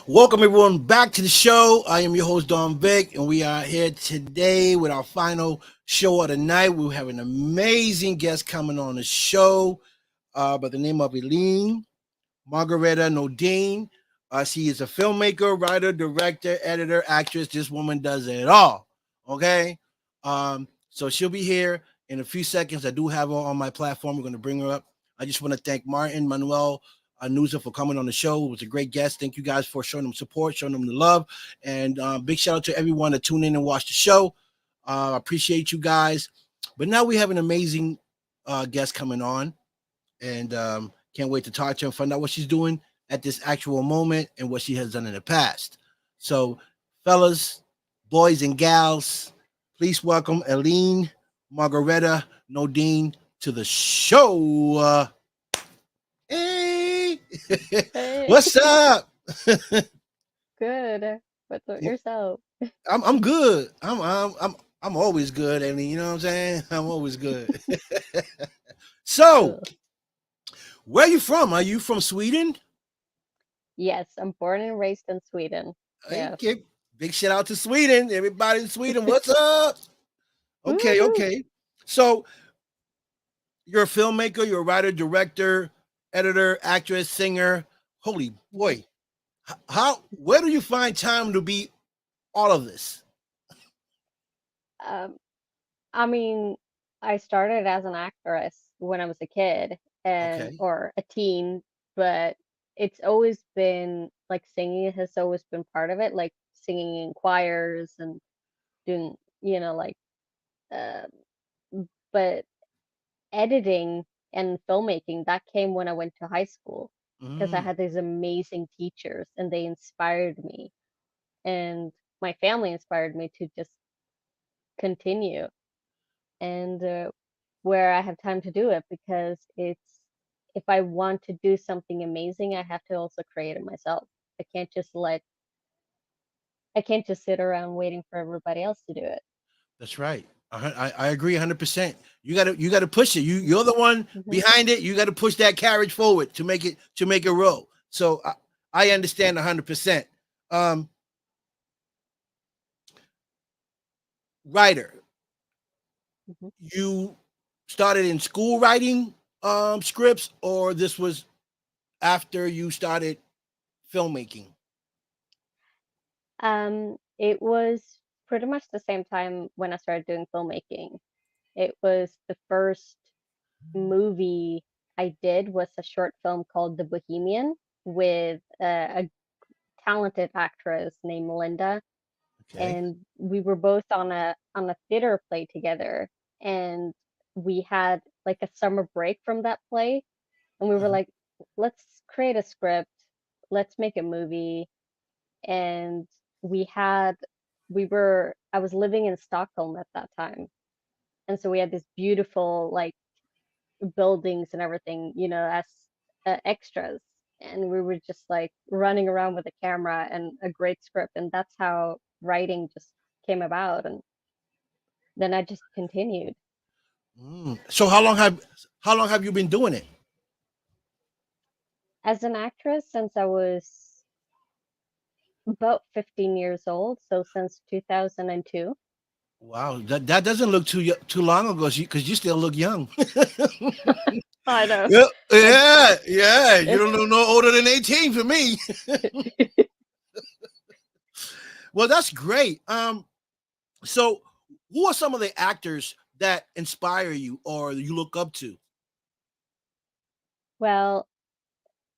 Welcome everyone back to the show. I am your host Don Vic, and we are here today with our final show of the night. We have an amazing guest coming on the show by the name of Elin Margareta NODIN. She is a filmmaker, writer, director, editor, actress. This woman does it all. Okay, so she'll be here in a few seconds. I do have her on my platform. We're going to bring her up. I just want to thank Martin Manuel Nusa for coming on the show. It was a great guest. Thank you guys for showing them support, showing them the love, and big shout out to everyone that tuned in and watched the show. I appreciate you guys. But now we have an amazing guest coming on, and can't wait to talk to her and find out what she's doing at this actual moment and what she has done in the past. So, fellas, boys, and gals, please welcome Elin Margareta NODIN to the show. Hey, Hey, what's up? good. What's up yourself? I'm good. I'm always good, Elin. You know what I'm saying? I'm always good. So, Cool. where are you from? Are you from Sweden? Yes, I'm born and raised in Sweden. Yeah. Okay. Big shout out to Sweden. Everybody in Sweden, what's up? Okay, Woohoo. okay. So you're a filmmaker, you're a writer, director, editor, actress, singer. Holy Mhm. boy. Where do you find time to be all of this? Um, I mean, I started as an actress when I was a kid and Okay. or a teen, but it's always been like singing has always been part of it, like singing in choirs and doing, like uh, but editing and filmmaking that came when I went to high school because I Mm, had these amazing teachers and they inspired me and my family inspired me to just continue and where I have time to do it because it's if I want to do something amazing I have to also create it myself. I can't just let I can't just sit around waiting for everybody else to do it. that's right. I agree 100%. You gotta push it. You're the one Hmm. behind it. You got to push that carriage forward to make it roll. So I understand 100%. Um, writer, Hmm. you started in school writing scripts, or this was after you started filmmaking? It was pretty much the same time when I started doing filmmaking. It was the first movie I did was a short film called The Bohemian with a talented actress named Linda, Okay. and we were both on a theater play together, and we had like a summer break from that play, and we were Uh-huh. like, let's create a script, let's make a movie, and we had we were I was living in Stockholm at that time, and so we had this beautiful like buildings and everything, as extras. And we were just like running around with a camera and a great script. And that's how writing just came about. And then I just continued. So how long have you been doing it? As an actress, since I was about 15 years old, so since 2002. Wow, that doesn't look too long ago because you still look young. I know. Yeah, Like, yeah, yeah. You it's don't look no older than 18 for me. Well, that's great. So who are some of the actors that inspire you or you look up to? well,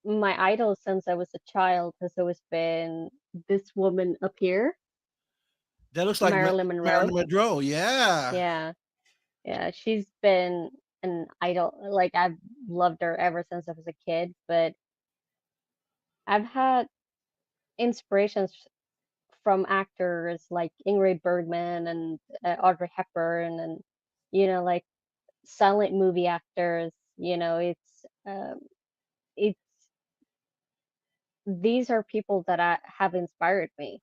my idol since I was a child has always been this woman up here, That looks like Marilyn Monroe. Marilyn Monroe. Yeah. Yeah. Yeah, she's been an idol. Like I've loved her ever since I was a kid, but I've had inspirations from actors like Ingrid Bergman and Audrey Hepburn and like silent movie actors. It's these are people that have inspired me.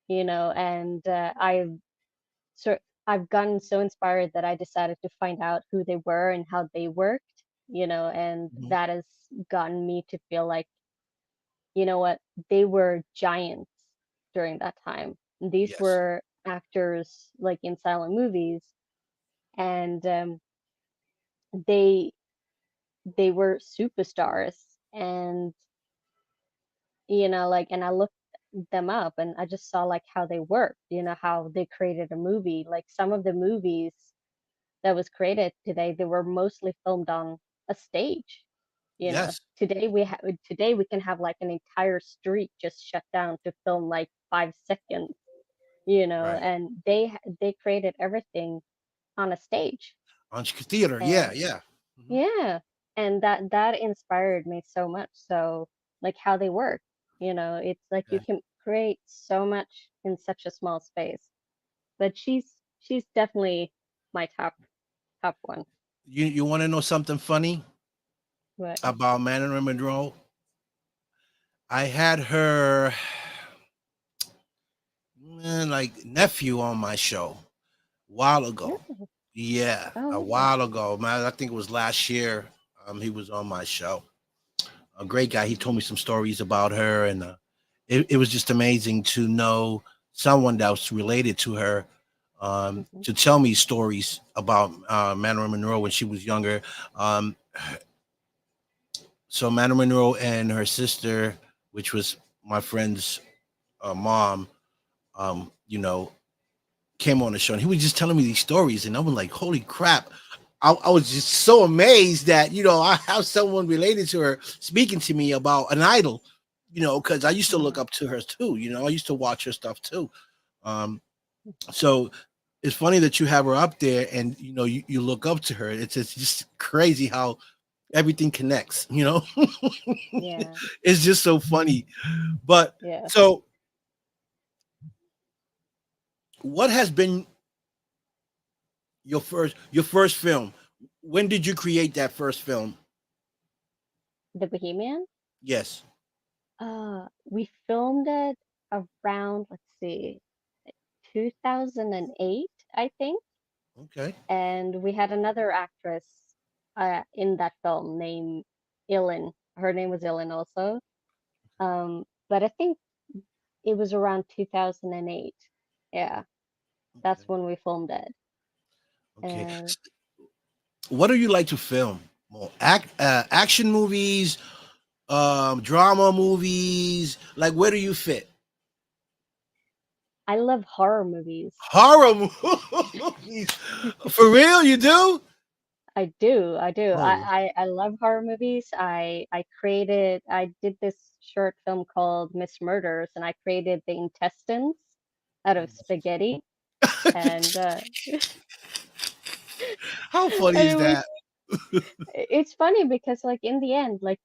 And so I've gotten so inspired that I decided to find out who they were and how they worked, and Mhm. that has gotten me to feel like, you know what, they were giants during that time. These Yes. were actors like in silent movies, and they they were superstars. And like, and I looked them up, and I just saw like how they worked, how they created a movie. Like some of the movies that was created today, they were mostly filmed on a stage. Yes. Today we can have like an entire street just shut down to film like 5 seconds, Right. and they created everything on a stage. On theater. Yeah. And Yeah. Mhm. yeah, and that inspired me so much. So like how they work, it's like you Okay. can create so much in such a small space. But she's definitely my top one. You want to know something funny But about Marilyn Monroe? I had her like nephew on my show a while ago. no, Yeah, a oh, while ago, man. I think it was last year. He was on my show. A great guy. He told me some stories about her, and it was just amazing to know someone that was related to her, mhm, to tell me stories about Marilyn Monroe when she was younger. Um, so Marilyn Monroe and her sister, which was my friend's mom, you know, came on the show, and he was just telling me these stories, and I was like, "Holy crap!" I was just so amazed that I have someone related to her speaking to me about an idol, because I used to look yeah, up to her too. I used to watch her stuff too. Um, so it's funny that you have her up there, and you look up to her. It's just crazy how everything connects. yeah, It's just so funny. But yeah. so, what has been your first film? When did you create that first film? The Bohemian. Yes. We filmed it around, let's see, 2008, I think. Okay. And we had another actress in that film named Elin. Her name was Elin also. But I think it was around 2008. Yeah, that's Okay. when we filmed it. Okay. And What do you like to film? More action movies, drama movies. Like, where do you fit? I love horror movies. Horror movies. For real, you do? I do, I do. Oh, I love horror movies. I did this short film called Miss Murders, and I created the intestines out of spaghetti, and how funny and is that? it's funny because like in the end, like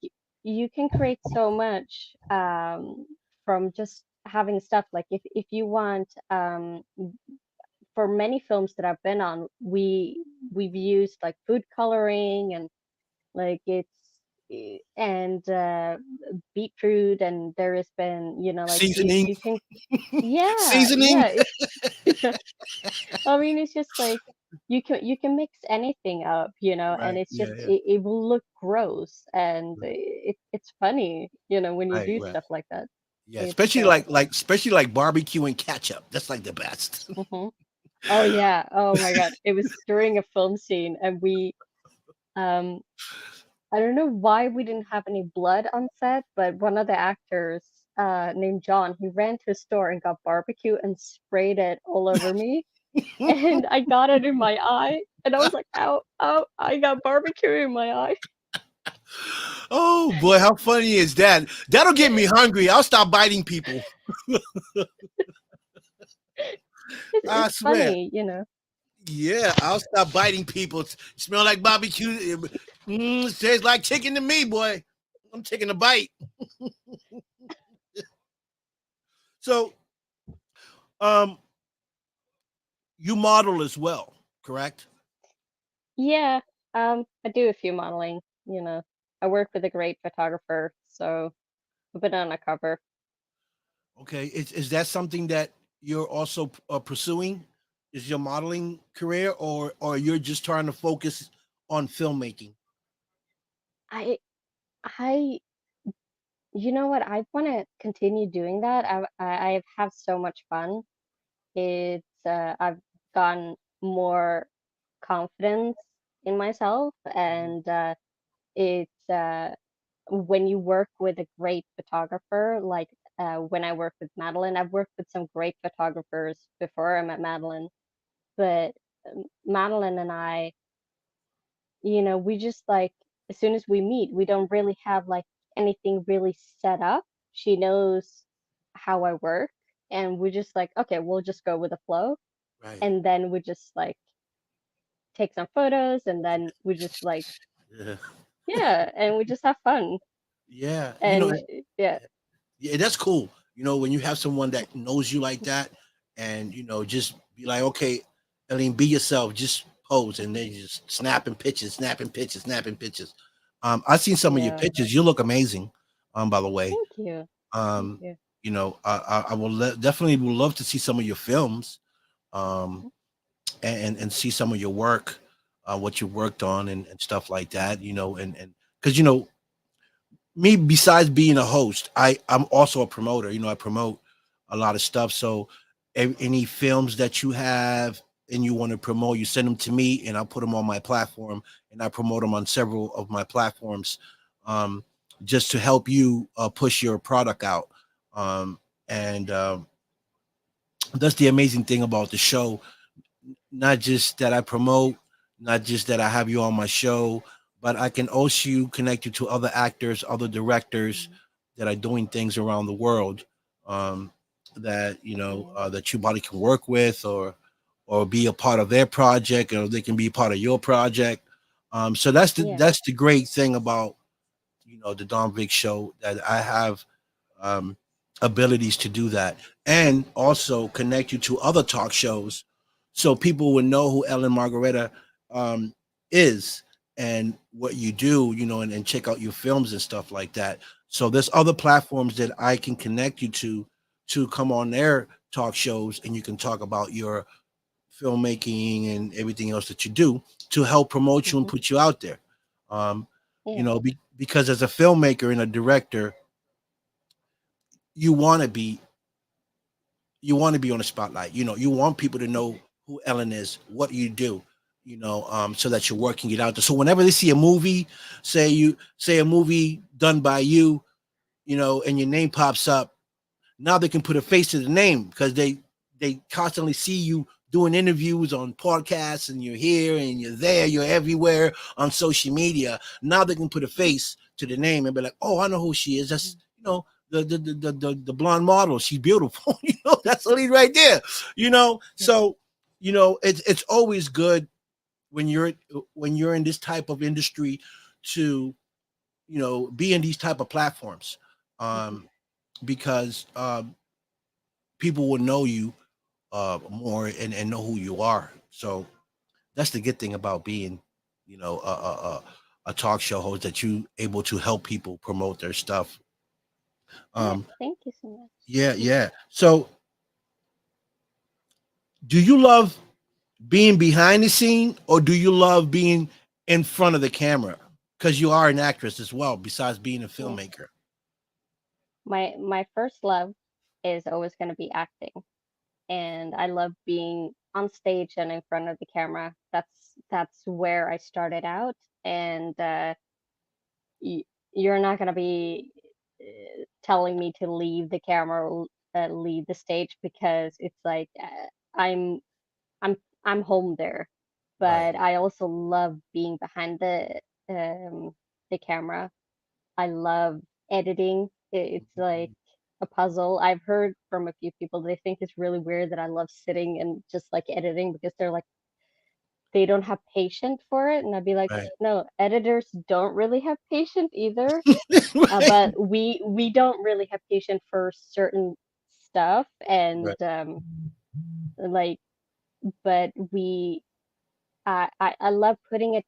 you can create so much from just having stuff. Like if you want, for many films that I've been on, we've used like food coloring, and like and beetroot, and there has been, like Seasoning, you can, yeah, seasoning. yeah, it's I mean, it's just like you can mix anything up, and Right. it's Yeah. just Yeah. it will look gross, and Right. it's funny, when you Right. do Right. stuff like that. Yeah. It's Especially like barbecue and ketchup. That's like the best. mhm. Oh yeah, oh my God, it was during a film scene, and um I don't know why we didn't have any blood on set, but one of the actors, named John, he ran to a store and got barbecue and sprayed it all over me. And I got it in my eye, and I was like, ow, ow, I got barbecue in my eye. Oh boy, how funny is that? That'll get me hungry. I'll stop biting people. I It's swear. funny. Yeah, I'll stop biting people. Smell like barbecue. It tastes like chicken to me, boy. I'm taking a bite. So, um, you model as well, correct? Yeah, I do a few modeling. I work with a great photographer, so I've been on a cover. Okay, is that something that you're also pursuing? Is your modeling career, or you're just trying to focus on filmmaking? I I You know what? I want to continue doing that. I have so much fun. I've gotten more confidence in myself, Mhm. and it's when you work with a great photographer, like when I work with Madeline, I've worked with some great photographers before I met Madeline, but Madeline and I, we just like, as soon as we meet, we don't really have like anything really set up. She knows how I work, and we just like, okay, we'll just go with the flow. Right. And then we just like take some photos, and then we just like, Yeah. yeah, and we just have fun. Yeah. And yeah, Yeah, that's cool. When you have someone that knows you like that, and just be like, okay, Eileen, be yourself, just pose, and then just snapping pictures, snapping pictures, snapping pictures. I've seen some of your yeah. pictures. You look amazing. By the way, Thank you. Thank um, you. I will definitely would love to see some of your films, um, and see some of your work, what you worked on, and stuff like that. And because me, besides being a host, I'm also a promoter. I promote a lot of stuff. So any films that you have and you want to promote, you send them to me and I'll put them on my platform, and I promote them on several of my platforms, um, just to help you push your product out. And that's the amazing thing about the show. Not just that I promote, not just that I have you on my show, but I can also connect you to other actors, other directors Mhm. that are doing things around the world, um, that Yeah. that you probably can work with, or be a part of their project, or they can be part of your project. So Yeah. that's the great thing about the Don Vic show, that I have um, abilities to do that, and also connect you to other talk shows, so people would know who Ellen Margareta um, is, and what you do, and check out your films and stuff like that. So there's other platforms that I can connect you to come on their talk shows, and you can talk about your filmmaking and everything else that you do, to help promote you and Hmm. put you out there. Um, Yeah. because as a filmmaker and a director, you want to be you want to be on the spotlight. You want people to know who Ellen is, what you do, so that you're working it out. So whenever they see a movie, say a movie done by you, and your name pops up, now they can put a face to the name, because they constantly see you doing interviews on podcasts, and you're here and you're there, you're everywhere on social media. Now they can put a face to the name and be like, oh, I know who she is. That's the blonde model. She's beautiful. That's the lead right there. So it's always good when you're in this type of industry, to be in these type of platforms, Hmm. um, because people will know you more, and know who you are. So that's the good thing about being, a talk show host, that you able to help people promote their stuff. Yeah. Um, Thank you so yeah, much. yeah. So, do you love being behind the scene, or do you love being in front of the camera? Because you are an actress as well, besides being a Yeah. filmmaker. My first love is always going to be acting, and I love being on stage and in front of the camera. That's where I started out, and y you're not going to be telling me to leave the camera or leave the stage, because it's like I'm I'm I'm home there. Right. But I also love being behind the camera. I love editing. It's like a puzzle. I've heard from a few people, they think it's really weird that I love sitting and just like editing, because they're like, they don't have patience for it. And I'd be like, Right. no, editors don't really have patience either. Right. But we don't really have patience for certain stuff, Right. and like, but I love putting it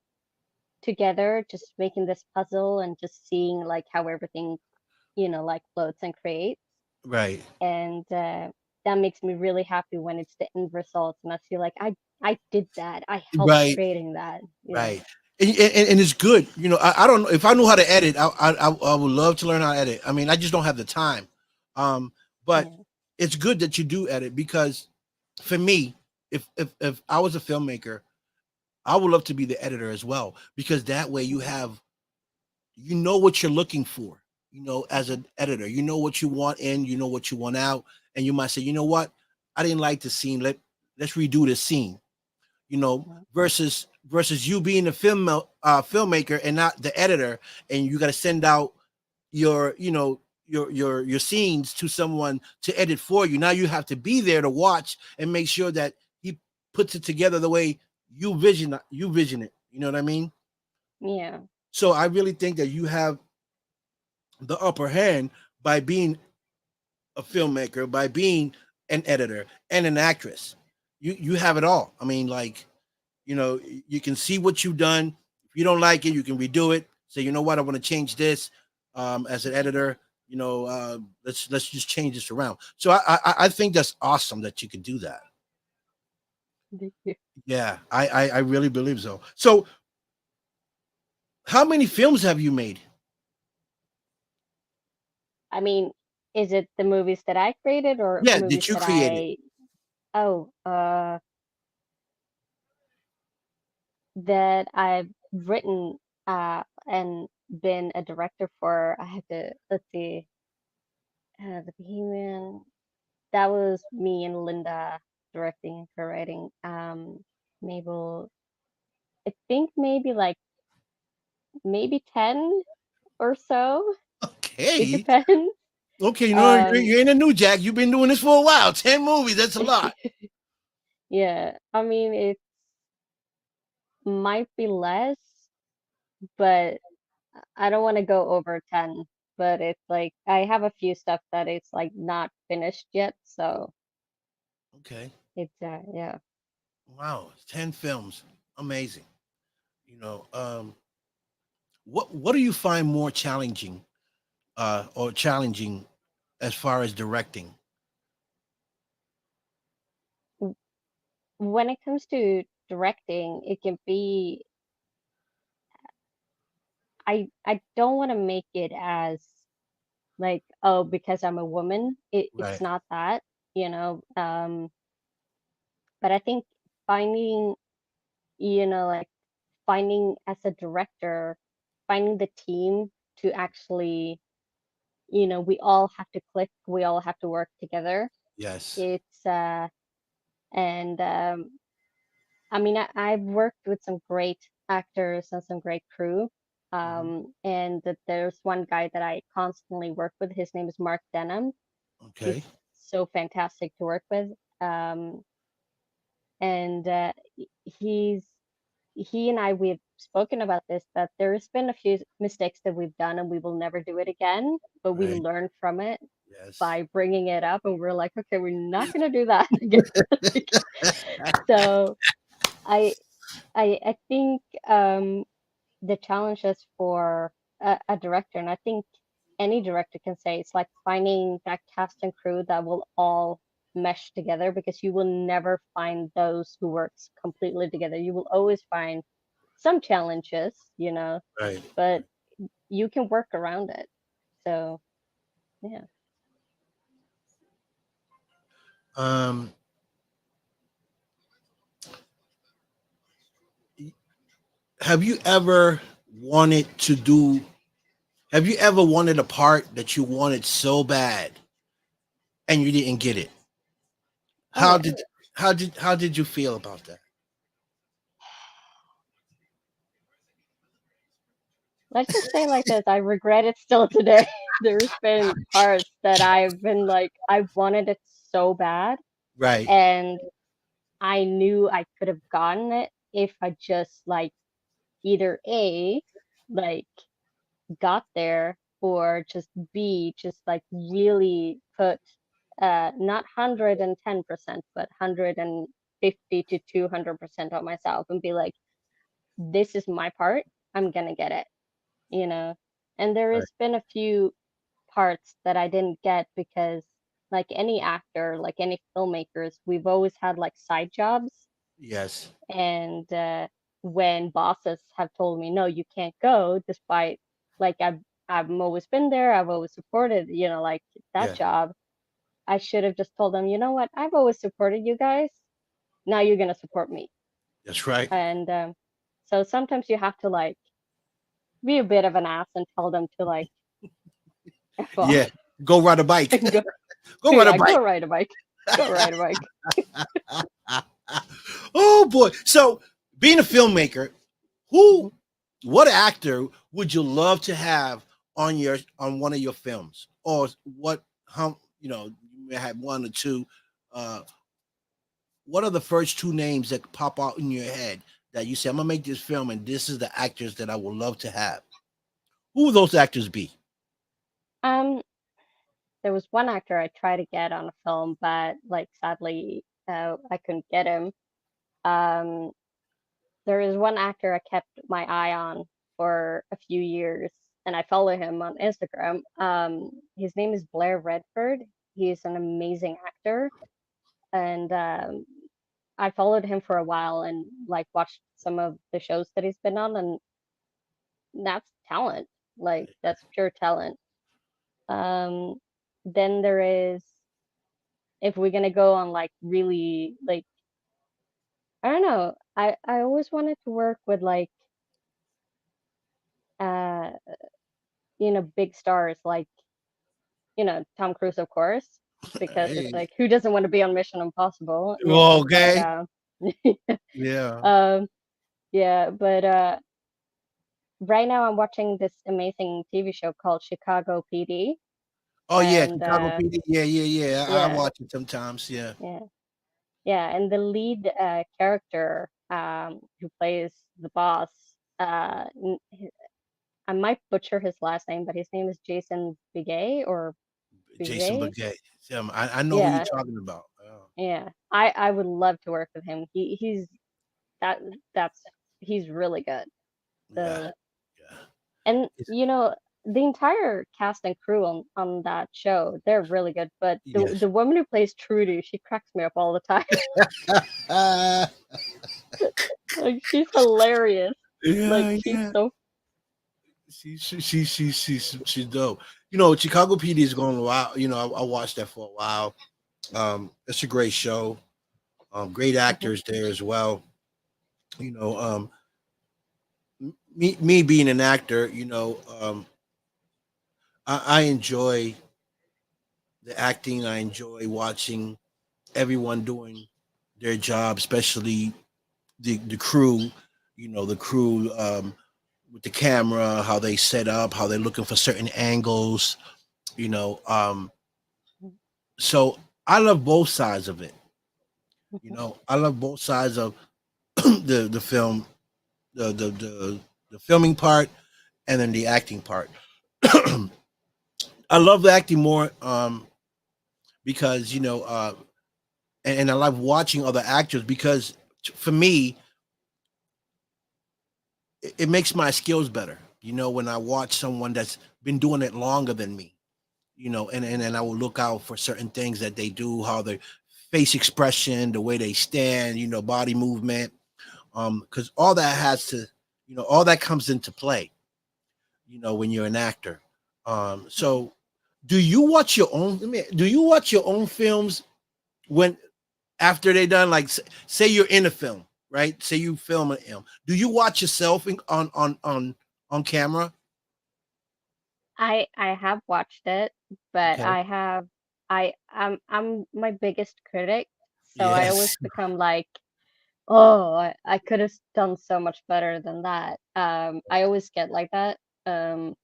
together, just making this puzzle and just seeing like how everything, like floats and creates. Right. And that makes me really happy when it's the end results, and I feel like I did that. I helped Right. creating that. Right. and it's good. You know, I don't know if I knew how to edit. I would love to learn how to edit. I mean, I just don't have the time. Um, but Yeah. it's good that you do edit because for me, if I was a filmmaker, I would love to be the editor as well because that way you Mhm. have you know what you're looking for. You know, as Mhm. an editor, you know what you want in, you know what you want out, and you might say, you know what, I didn't like the scene. Let's redo this scene. You know, Mhm. versus you being the filmmaker and not the editor, and you got to send out your your scenes to someone to edit for you. Now you have to be there to watch and make sure that he puts it together the way you vision it. You know what I mean? Yeah. So I really think that you have the upper hand by being a filmmaker, by being an editor and an actress. You have it all. I mean, like, you know, you can see what you've done. If you don't like it, you can redo it. Say, you know what, I want to change this. As an Mhm. editor, you know, let's just change this around. So I think that's awesome that you could do that. Thank you. Yeah, I really believe so. So how many films have you made? I mean, is it the movies that I created or Yeah, movies did you that create it? I oh that I've written and been a director for? I have to let's see, the Bohemian. That was me and Linda directing and co-writing. Mabel, I think maybe like maybe 10 or so. It Okay. depends. Okay, you know, Um, you ain't a new jack. You've been doing this for a while. 10 movies, that's a lot. yeah, I mean it might be less, but I don't want to go over 10. But it's like I have a few stuff that it's like not finished yet, so Okay. it's yeah. Wow. 10 films. Amazing. You know, what do you find more challenging or challenging as far as directing? W- When it comes to directing, it can be I don't want to make it as like, oh, because I'm a woman, it's Right. not that, you know. But I think finding, like finding as a director, finding the team to actually, we all have to click, we all have to work together. Yes. It's and I mean, I've worked with some great actors and some great crew. Hmm. And that there's one guy that I constantly work with. His name is Mark Denham. He's Okay. so fantastic to work with. Um, and he's he and I we've spoken about this that there's been a few mistakes that we've done and we will never do it again, but we Right. learn from it Yes. by bringing it up and we're like, okay, we're not gonna do that again. So I I think the challenges for a director, and I think any director can say it's like finding that cast and crew that will all mesh together because you will never find those who works completely together. You will always find some challenges, Right. but you can work around it. So yeah. Um, have you ever wanted to do, have you ever wanted a part that you wanted so bad and you didn't get it? Oh How yeah. did how did you feel about that? Let's just say like this, I regret it still today. There's been parts that I've been like, I wanted it so bad, Right. and I knew I could have gotten it if I just like either A, like got there, or just B, just like really put not 110%, but 150 to 200% on myself and be like, this is my part. I'm gonna get it, you know. And there Right. has been a few parts that I didn't get because like any actor, like any filmmakers, we've always had like side jobs Yes. and when bosses have told me, no, you can't go, despite like I've always been there, I've always supported, like that Yeah, job. I should have just told them, you know what, I've always supported you guys. Now you're gonna support me. that's right. And so sometimes you have to like be a bit of an ass and tell them to like F Yeah, off go ride a bike. and go, Go ride a yeah, bike. go ride a bike. Go ride a bike. Oh boy. So being a filmmaker, who what actor would you love to have on one of your films? Or what how you may have one or two. Uh what are the first two names that pop out in your head that you say, I'm gonna make this film and this is the actors that I would love to have? Who would those actors be? Um, there was one actor I tried to get on a film, but like sadly, I couldn't get him. Um, there is one actor I kept my eye on for a few years, and I follow him on Instagram. His name is Blair Redford. He's an amazing actor, and I followed him for a while and like watched some of the shows that he's been on, and that's talent. Like that's pure talent. Um, then there is, if we're gonna go on like really like, I don't know. I always wanted to work with like uh big stars like Tom Cruise, of course, because it's Hey. like who doesn't want to be on Mission Impossible, but Okay. Yeah. um yeah, but right now I'm watching this amazing TV show called Chicago PD, Oh yeah, and Chicago PD. Yeah, yeah, yeah. I yeah, watch it sometimes. Yeah. yeah, yeah, and the lead character who plays the boss, I might butcher his last name, but his name is Jason Bigay or Jason Bigay. Bagay. I know who you're Yeah, talking about. Oh, yeah. I would love to work with him. That that's he's really good. yeah, So, yeah. and It's, the entire cast and crew on that show, they're really good. But yes. the woman who plays Trudy, she cracks me up all the time. Uh, Like she's hilarious. Like yeah, she's yeah. so She's dope. Chicago PD is going a while. I watched that for a while. It's a great show. Great Mhm, actors there as well. You know, me being an actor, I enjoy the acting. I enjoy watching everyone doing their job, especially the crew. The crew with the camera, how they set up, how they're looking for certain angles. You know, um, so I love both sides of it. mhm. I love both sides of the film, the the the the filming part, and then the acting part. I love the acting more because and I love watching other actors because for me it makes my skills better. When I watch someone that's been doing it longer than me, and I will look out for certain things that they do, how their face expression, the way they stand, body movement, because all that all that comes into play, when you're an actor. So do you watch your own? Do you watch your own films when after they done? Like, say you're in a film, right? Say you film a film. Do you watch yourself on camera? I have watched it, but Okay. I'm my biggest critic, so I always Yes. become like, oh, I could have done so much better than that. I always get like that. Um,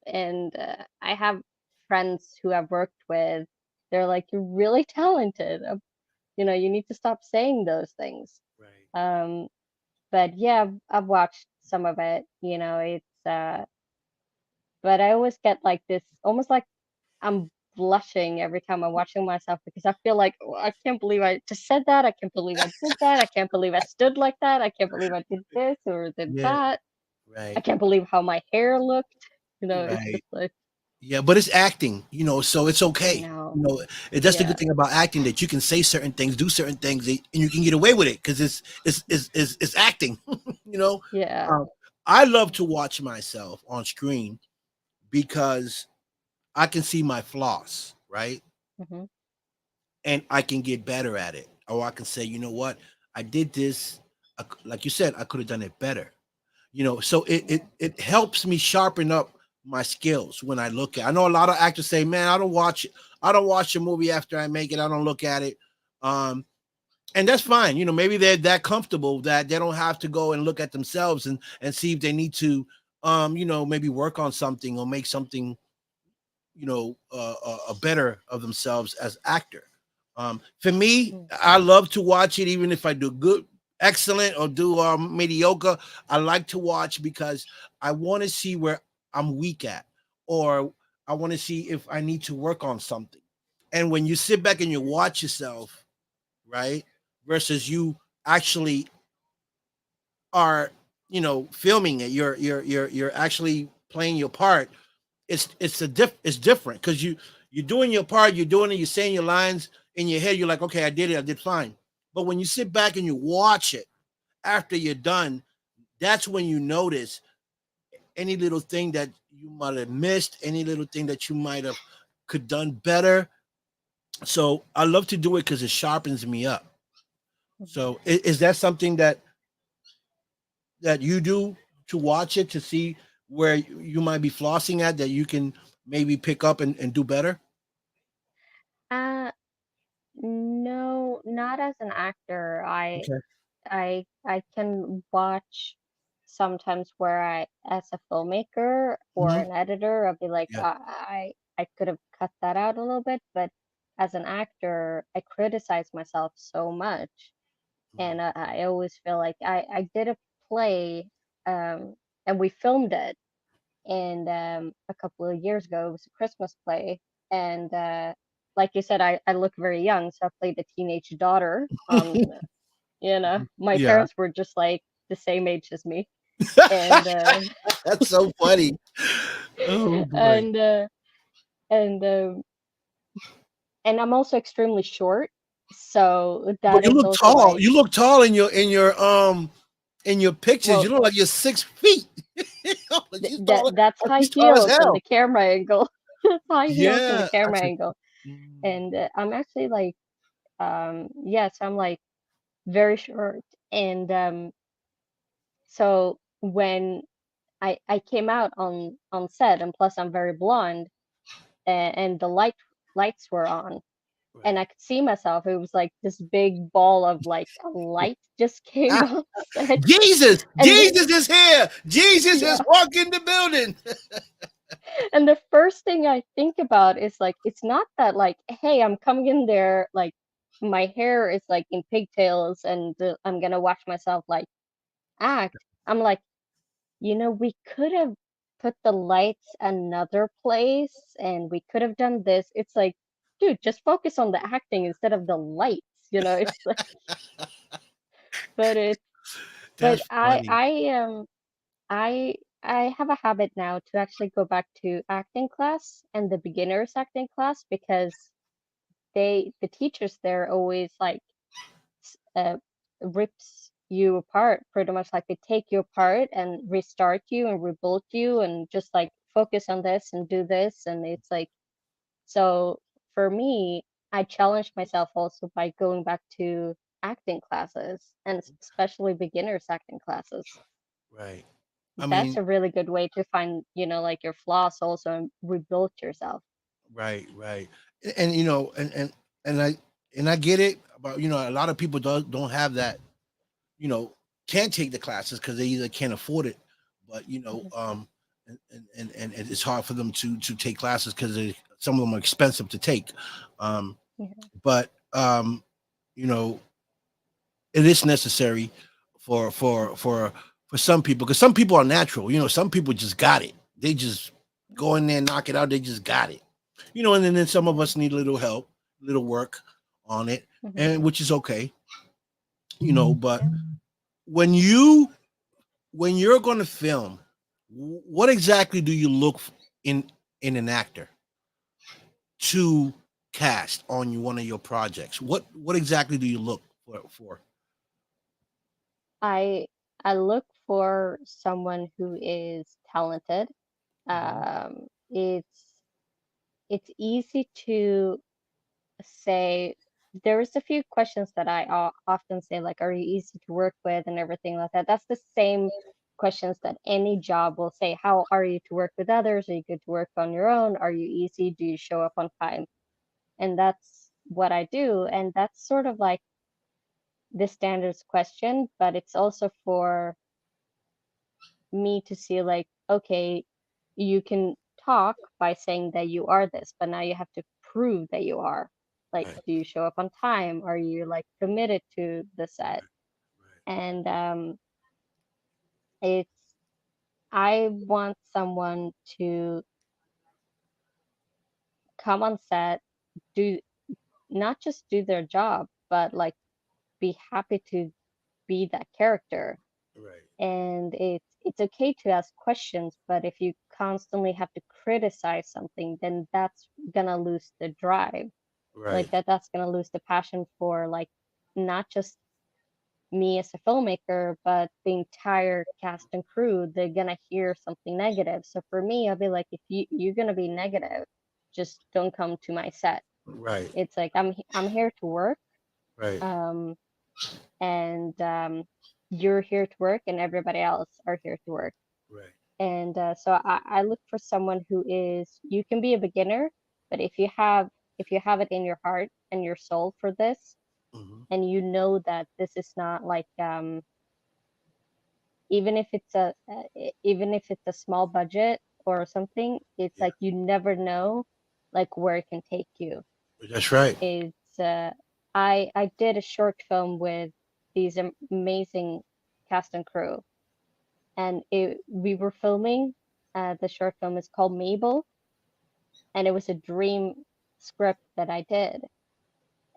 and I have friends who I've worked with. They're like, you're really talented. You need to stop saying those things. Right. Um, but yeah, I've watched some of it. It's but I always get like this, almost like I'm blushing every time I'm watching myself because I feel like, "Oh, I can't believe I just said that. I can't believe I did that. I can't believe I stood like that. I can't believe I did this or did Yeah. that. I Right. can't believe how my hair looked." It's Right. just like, Yeah, but it's acting, so it's I okay. know. You know, that's the Yeah. good thing about acting, that you can say certain things, do certain things, and you can get away with it because it's acting. you know, Yeah. um, I love to watch myself on screen because I can see my flaws, right? Hmm. And I can get better at it. Or I can say, you know what, I did this, like you said, I could have done it better. So it helps me sharpen up my skills when I look at. I know a lot of actors say, "Man, I don't watch a movie after I make it. I don't look at it." Um, and that's fine. Maybe they're that comfortable that they don't have to go and look at themselves and see if they need to, maybe work on something or make something a better of themselves as actor. For me, Mm. I love to watch it, even if I do good, excellent, or do mediocre. I like to watch because I want to see where I'm weak at, or I want to see if I need to work on something. And when you sit back and you watch yourself, right, versus you actually are, filming it, you're actually playing your part. It's different because you're doing your part, you're doing it, you're saying your lines in your head, you're like, okay, I did it, I did fine. But when you sit back and you watch it after you're done, that's when you notice any little thing that you might have missed, any little thing that you might have could done better. So I love to do it because it sharpens me up. Hmm. So is that something that you do, to watch it to see where you might be flossing at, that you can maybe pick up and do better? Uh, no, not as an actor. Okay. I can watch sometimes where as a filmmaker or Hmm. an editor, I'll be like, Yeah. I could have cut that out a little bit, but as an actor, I criticize myself so much, and I always feel like I did a play, um, and we filmed it, and a couple of years ago, it was a Christmas play, and like you said, I look very young, so I played the teenage daughter on, my Yeah. parents were just like the same age as me, and That's so funny. Oh boy. and and and I'm also extremely short, so But that you is look also tall. like, You look tall in your pictures. You well, look like you're 6 feet. But you tall. that's high You tall as heels and the hell. camera angle. High heels and the Yeah. camera Actually. angle, Mm. and I'm actually like, yes, I'm like very short, and so when I came out on set, and plus I'm very blonde, and the lights were on, and Right. I could see myself. It was like this big ball of like a light just came Ah, on set, Jesus. and the, Jesus is here. Jesus is yeah, walking the building. and the first thing I think about is like, it's not that like, hey, I'm coming in there like my hair is like in pigtails, and I'm gonna watch myself like act. I'm like, we could have put the lights another place, and we could have done this. It's like, dude, just focus on the acting instead of the lights. It's like, but it, but That's funny. I I have a habit now to actually go back to acting class and the beginners acting class, because the teachers there always like rips you apart, pretty much like they take you apart and restart you and rebuild you, and just like focus on this and do this, and it's like, so for me, I challenge myself also by going back to acting classes, and especially beginners acting classes. Right. I That's mean, a really good way to find, like your flaws also, and rebuild yourself. right, right. And and I get it, but a lot of people don't have that, you know, can't take the classes because they either can't afford it, but Mhm. and it's hard for them to take classes because some of them are expensive to take. Um, Yeah. but you know, it is necessary for for for for some people, because some people are natural. Some people just got it. They just go in there, knock it out. They just got it. And then some of Yeah. us need a little help, little work on it, Hmm. and which is okay. But Yeah. when you're going to film, what exactly do you look in an actor to? cast on one of your projects? What exactly do you look for? I I look for someone who is talented. Hmm. It's easy to say. There's a few questions that I often say, like, are you easy to work with and everything like that. That's the same questions that any job will say. How are you to work with others? Are you good to work on your own? Are you easy? Do you show up on time? And that's what I do. And that's sort of like the standards question, but it's also for me to see, like, okay, you can talk by saying that you are this, but now you have to prove that you are. Like, Right, do you show up on time? Are you like committed to the set? right, And it's I want someone to come on set, do not just do their job, but like be happy to be that character. right, And it's okay to ask questions, but if you constantly have to criticize something, then that's gonna lose the drive. Like right, that's gonna lose the passion for, like, not just me as a filmmaker, but the entire cast and crew. They're gonna hear something negative. So for me, I'll be like, if you're gonna be negative, just don't come to my set. right, It's like I'm here to work. right, Um, and you're here to work, and everybody else are here to work. right. And so I look for someone who is, you can be a beginner, but if you have it in your heart and your soul for this, Hmm. and you know that this is not like, even if it's a small budget or something, it's Yeah, like you never know like where it can take you. that's right. It's I did a short film with these amazing cast and crew, and we were filming. The short film is called Mabel, and it was a dream script that I did.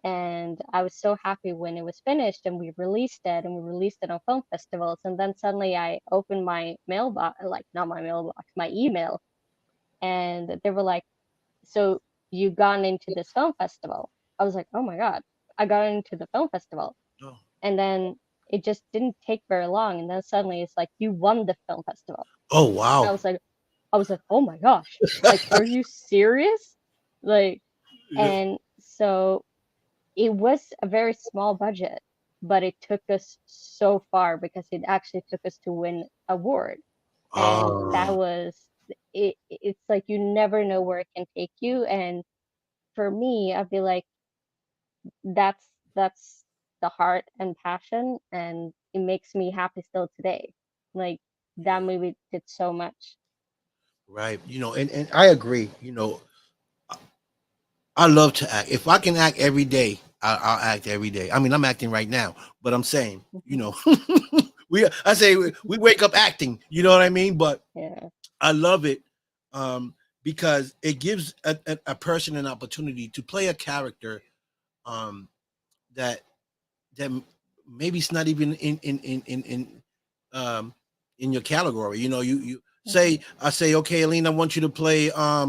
And I was so happy when it was finished, and we released it, and we released it on film festivals. And then suddenly I opened my mailbox, like not my mailbox, my email, and they were like, "So you got into this film festival?" I was like, "Oh my God, I got into the film festival." Oh, And then it just didn't take very long, and then suddenly it's like, "You won the film festival." oh I wow. was like, "Oh my gosh, like, are you serious?" Like, Yeah. and so it was a very small budget, but it took us so far because it actually took us to win award. And that Ah, was it. It's like you never know where it can take you. And for me, I'd be like, that's the heart and passion, and it makes me happy still today. Like, that yeah, movie did so much. right. And I agree. I love to act. If I can act every day, I'll act every day. I mean, I'm acting right now, but I'm saying, Mhm. I say we wake up acting. You know what I mean? But Yeah, I love it, um, because it gives a person an opportunity to play a character, um, that that maybe it's not even um, in your category. You hmm, say, I say, okay, Elena, I want you to play, I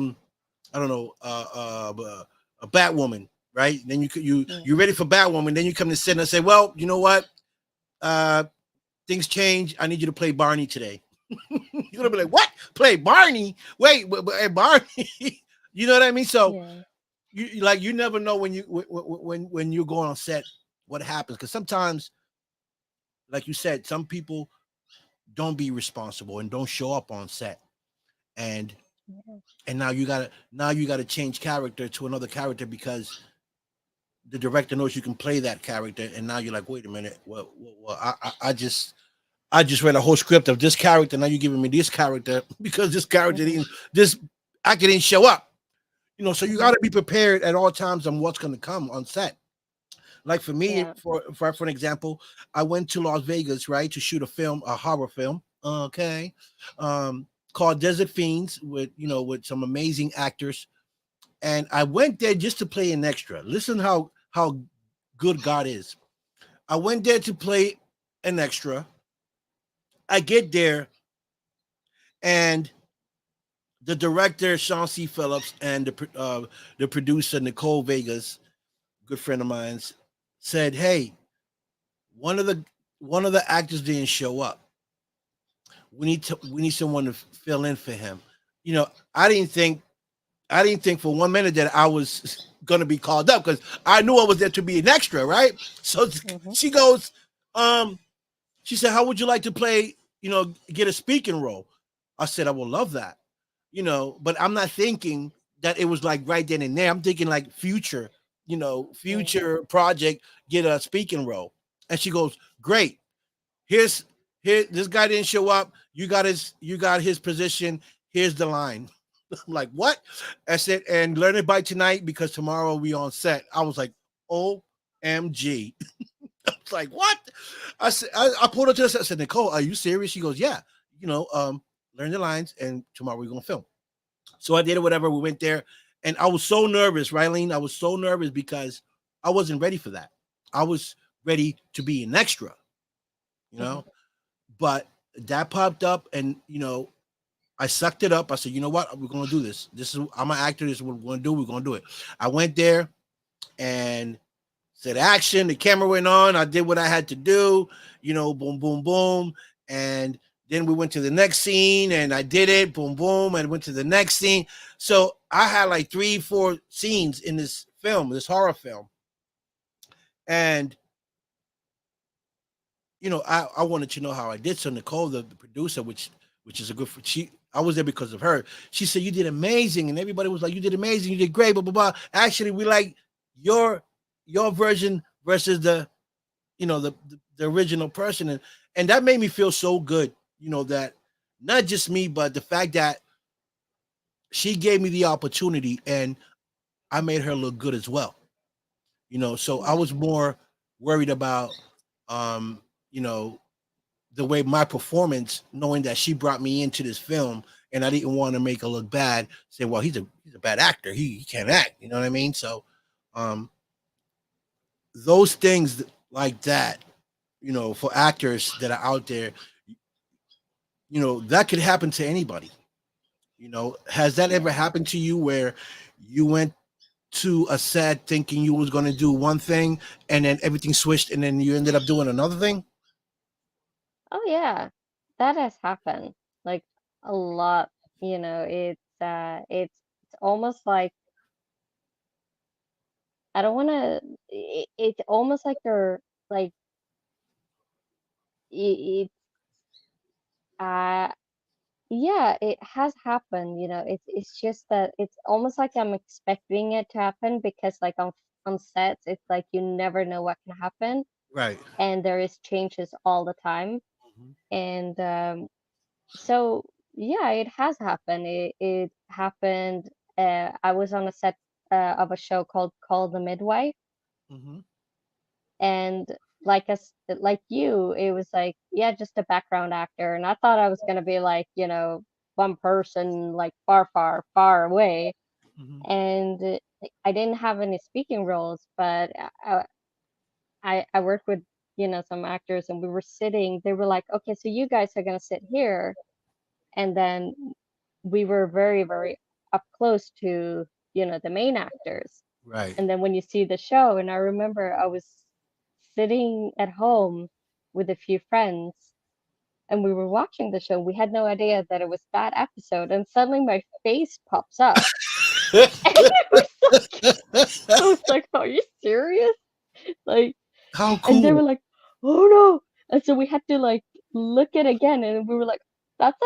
don't know, a Batwoman, right? Then yeah, you're ready for Batwoman. Then you come to sit and say, well, you know what? Uh, things change. I need you to play Barney today. You're gonna be like, what? Play Barney? Wait, Barney? You know what I mean? So yeah, you never know when you're going on set what happens, because sometimes, like you said, some people don't be responsible and don't show up on set, and yeah, now you gotta change character to another character because the director knows you can play that character, and now you're like, wait a minute, well I just read a whole script of this character. Now you're giving me this character because this character hmm, didn't, this actor didn't show up. So you got hmm, to be prepared at all times on what's going to come on set. Like for me, yeah, for an example, I went to Las Vegas, right, to shoot a horror film, okay, called Desert Fiends, with some amazing actors, and I went there just to play an extra. Listen how good God is. I went there to play an extra. I get there, and the director Sean C. Phillips and the producer Nicole Vegas, good friend of mine's, said, "Hey, one of the one of the actors didn't show up. We need someone to fill in for him." You know, I didn't think I didn't think for 1 minute that I was going to be called up because I knew I was there to be an extra, right? So Hmm. she goes, um, she said, "How would you like to play? Get a speaking role?" I said, "I would love that." But I'm not thinking that it was like right then and there. I'm thinking like future, Mm. future project, get a speaking role. And she goes, "Great. Here's here. This guy didn't show up. You got his position. Here's the line." I'm like, "What?" I said, "And learn it by tonight because tomorrow we on set." I was like, "OMG." It's like, "What?" I pulled her to the set. I said, "Nicole, are you serious?" She goes, "Yeah. You know, um, learn the lines and tomorrow we're gonna film." So I did it, whatever. We went there, and I was so nervous, Rylene. I was so nervous because I wasn't ready for that. I was ready to be an extra, you Hmm. know. But that popped up, and I sucked it up. I said, "You know what? We're gonna do this. I'm an actor. This is what we're gonna do. We're gonna do it." I went there and said action. The camera went on. I did what I had to do. Boom, boom, boom, and then we went to the next scene, and I did it. Boom, boom, and went to the next scene. So I had like 3, 4 scenes in this film, this horror film, and I wanted to know how I did. So Nicole, the producer, which is a good, she I was there because of her. She said you did amazing, and everybody was like, "You did amazing, you did great." Blah blah blah. Actually, we like your your version versus the original person, and that made me feel so good. That not just me, but the fact that she gave me the opportunity, and I made her look good as well. So I was more worried about um, you know the way my performance, knowing that she brought me into this film, and I didn't want to make her look bad, saying, "Well, he's a bad actor. He can't act." You know what I mean? So, um, those things like that, for actors that are out there, that could happen to anybody. Has that ever Yeah. happened to you where you went to a set thinking you was going to do one thing, and then everything switched, and then you ended up doing another thing? Oh yeah, that has happened like a lot. It's almost like I don't want to. It's almost like they're like it. Uh, yeah, it has happened. It's just that it's almost like I'm expecting it to happen because like on sets, it's like you never know what can happen, Right. and there is changes all the time. Mhm. And so yeah, it has happened. It happened. I was on a set of a show called The Midwife, Mhm. and like you, it was like yeah, just a background actor, and I thought I was gonna be like one person like far, far, far away, Mhm. and I didn't have any speaking roles, but I worked with some actors, and we were sitting. They were like, okay, so you guys are gonna sit here, and then we were very, very up close to the main actors. Right. And then when you see the show, and I remember I was sitting at home with a few friends, and we were watching the show. We had no idea that it was that episode, and suddenly my face pops up, and I was like, "Are you serious?" Like, How and they cool. were like, "Oh no!" And so we had to like look it again, and we were like, That's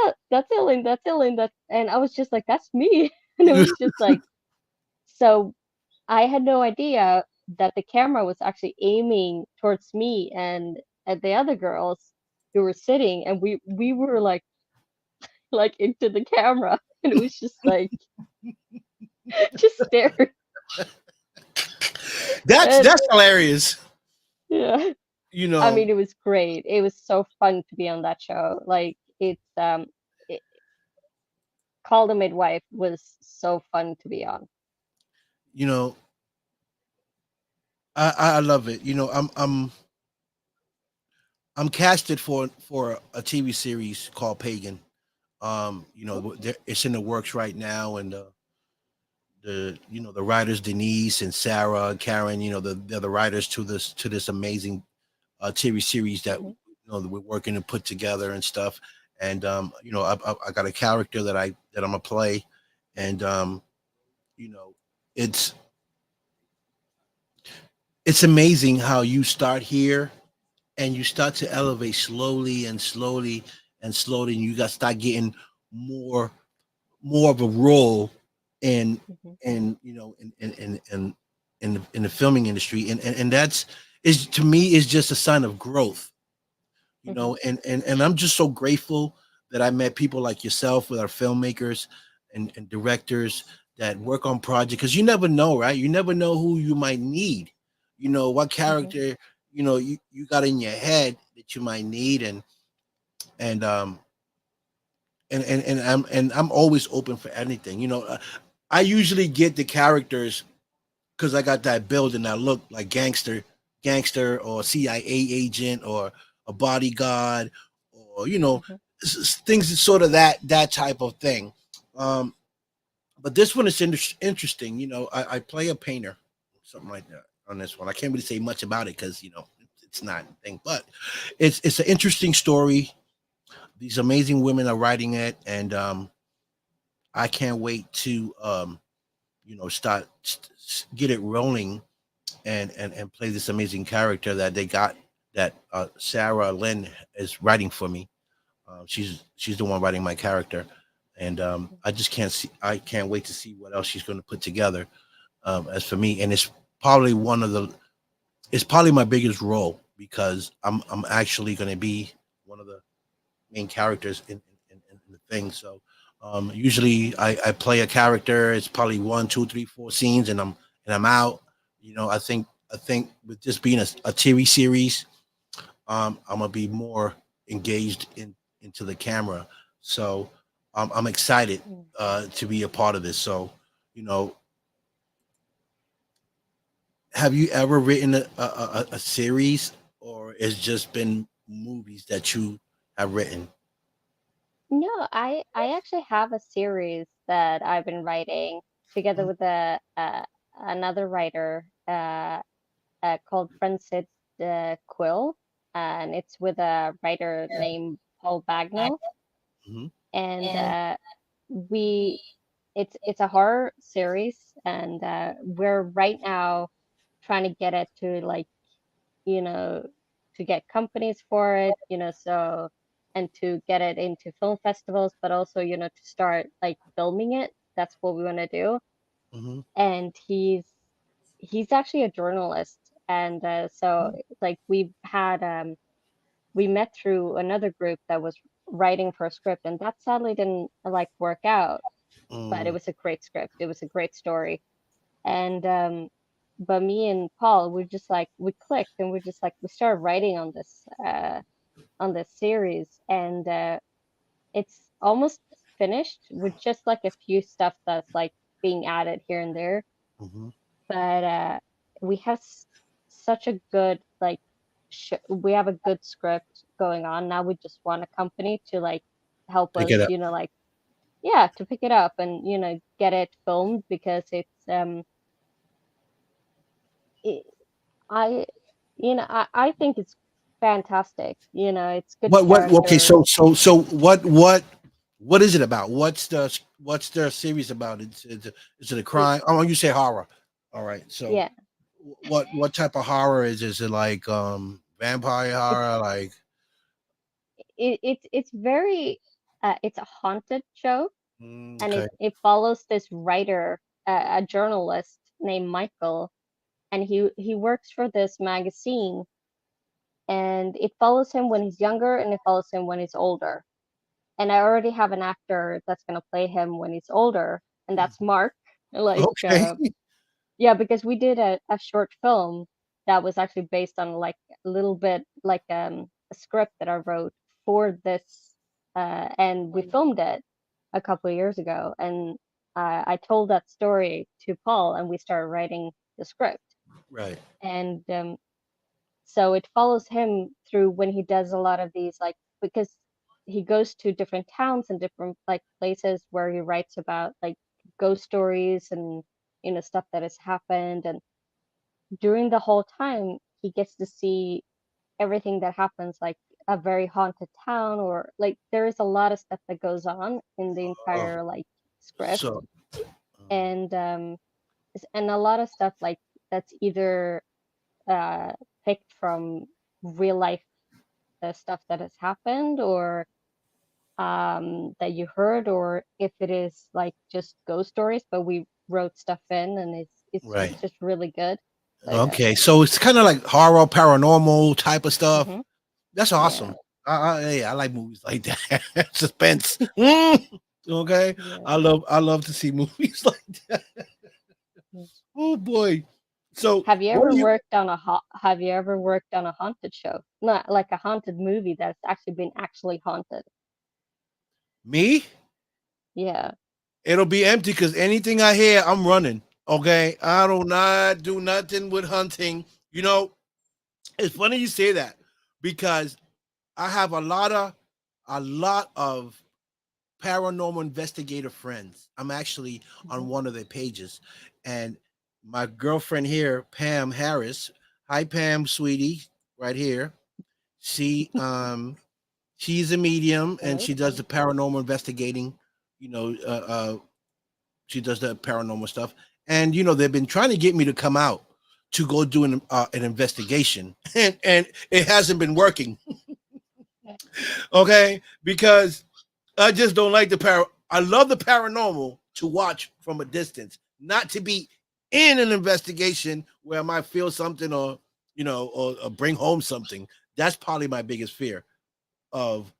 Ellen, that's Ellen, that." And I was just like, "That's me," and it was just like, so I had no idea that the camera was actually aiming towards me and at the other girls who were sitting, and we were like into the camera, and it was just like just staring. That's And that's hilarious. yeah, You I know, mean, it was great. It was so fun to be on that show. Like it, Call the Midwife was so fun to be on. you know, I love it. I'm casted for a TV series called Pagan. It's in the works right now, and the writers Denise and Sarah and Karen, they're the writers to this amazing TV series that Mhm. that we're working to put together and stuff. And I got a character that I'm gonna play, and you know, it's it's amazing how you start here and you start to elevate slowly and slowly and slowly, and you got start getting more more of a role in Mhm. in the filming industry, and that's is to me is just a sign of growth, Mhm. and I'm just so grateful that I met people like yourself with our filmmakers and directors that work on projects, because you never know, right? You never know who you might need, what Mhm. character you got in your head that you might need, and um and I'm always open for anything. I usually get the characters because I got that build and that look like gangster or CIA agent or a bodyguard, or Mhm. things that sort of that type of thing. Um, but this one is interesting. I play a painter, something like that on this one. I can't really say much about it because it's not a thing, but it's an interesting story. These amazing women are writing it, and I can't wait to start get it rolling and play this amazing character that they got that Sarah Lynn is writing for me. She's the one writing my character, and I can't wait to see what else she's going to put together as for me. And probably one of the it's probably my biggest role because I'm actually going to be one of the main characters in the thing. So usually I play a character. It's probably one, two, three, 4 scenes, and I'm out. I think with this being a TV series, I'm gonna be more engaged into the camera. So I'm excited Mhm. to be a part of this. So you know, have you ever written a series, or it's just been movies that you have written? No, I actually have a series that I've been writing together with a another writer called Francis Quill, and it's with a writer named Paul Bagnall, Hmm. and we it's a horror series, and we're right now trying to get it to like you know to get companies for it, so and to get it into film festivals, but also to start like filming it. That's what we want to do. Hmm. And he's actually a journalist, and so like we met through another group that was writing for a script, and that sadly didn't like work out, but it Mm, was a great script. It was a great story. And but me and Paul, we clicked, and we started writing on this series, and it's almost finished with just like a few stuff that's like being added here and there. hmm. But we have such a good like we have a good script going on now. We just want a company to like help Pick us, it up. like yeah, to pick it up and get it filmed, because it, I I think it's fantastic. It's good What? Okay, characters. so what is it about? What's the series about? Is it a It, crime? Oh, you say horror. All right. So yeah, what type of horror is? Is it like vampire it's horror? Like it's very it's a haunted show, and okay. it follows this writer, a journalist named Michael, and he works for this magazine, and it follows him when he's younger and it follows him when he's older. And I already have an actor that's gonna play him when he's older, and that's Mark. Like, Okay. yeah, because we did a short film that was actually based on like a little bit like a script that I wrote for this, and we filmed it a couple of years ago, and I told that story to Paul, and we started writing the script, Right. and so it follows him through when he does a lot of these, like, because he goes to different towns and different like places where he writes about like ghost stories and stuff that has happened. And during the whole time he gets to see everything that happens, like a very haunted town, or like there is a lot of stuff that goes on in the Oh, entire like script. so And and a lot of stuff like that's either uh picked from real life stuff that has happened, or that you heard, or if it is like just ghost stories, but we wrote stuff in, and right. it's just really good. Like Okay, so it's kind of like horror, paranormal type of stuff. mhm, That's yeah, awesome. Yeah, I like movies like that. Suspense. Okay, yeah, I love to see movies like that. yeah. Oh boy. So Have you what ever do you worked on a have you ever worked on a haunted show? Not like a haunted movie that's actually been actually haunted. me? Yeah. It'll be empty because anything I hear, I'm running. Okay, I do not do nothing with hunting. You know, it's funny you say that because I have a lot of paranormal investigator friends. I'm actually Mhm. on one of their pages, and my girlfriend here, Pam Harris. Hi, Pam, sweetie, right here. She she's a medium and Hello, she does Pam. the paranormal investigating. You know, she does the paranormal stuff, and they've been trying to get me to come out to go do an investigation, and it hasn't been working. Okay, because I just don't like the I love the paranormal to watch from a distance, not to be in an investigation where I might feel something or or bring home something. That's probably my biggest fear of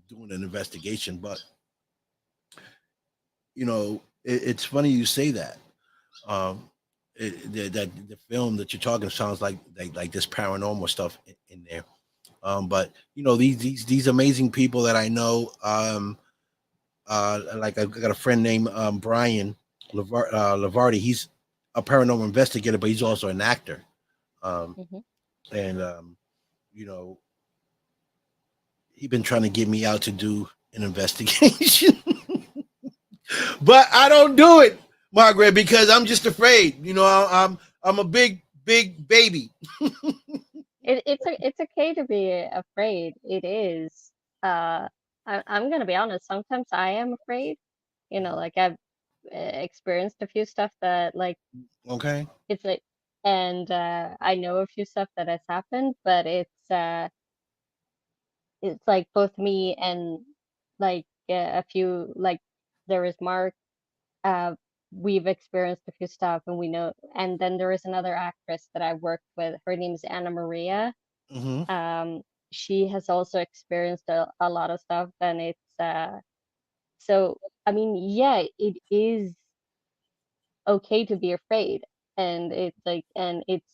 doing an investigation. But it's funny you say that. Um, that the film that you're talking sounds like this paranormal stuff in there. But these amazing people that I know. Like I've got a friend named Brian Lavardi. He's a paranormal investigator, but he's also an actor. Um, Hmm. and you know, he's been trying to get me out to do an investigation, but I don't do it, Margaret, because I'm just afraid. I'm a big baby. It's okay to be afraid. It is. I'm gonna be honest. Sometimes I am afraid. Like I've experienced a few stuff that like Okay. it's like, and I know a few stuff that has happened, but it's like both me and like a few like there is Mark. Uh, we've experienced a few stuff, and we know. And then there is another actress that I worked with. Her name is Anna Maria. Hmm. Um, she has also experienced a lot of stuff, and it's so I mean, yeah, it is okay to be afraid, and it's like, and it's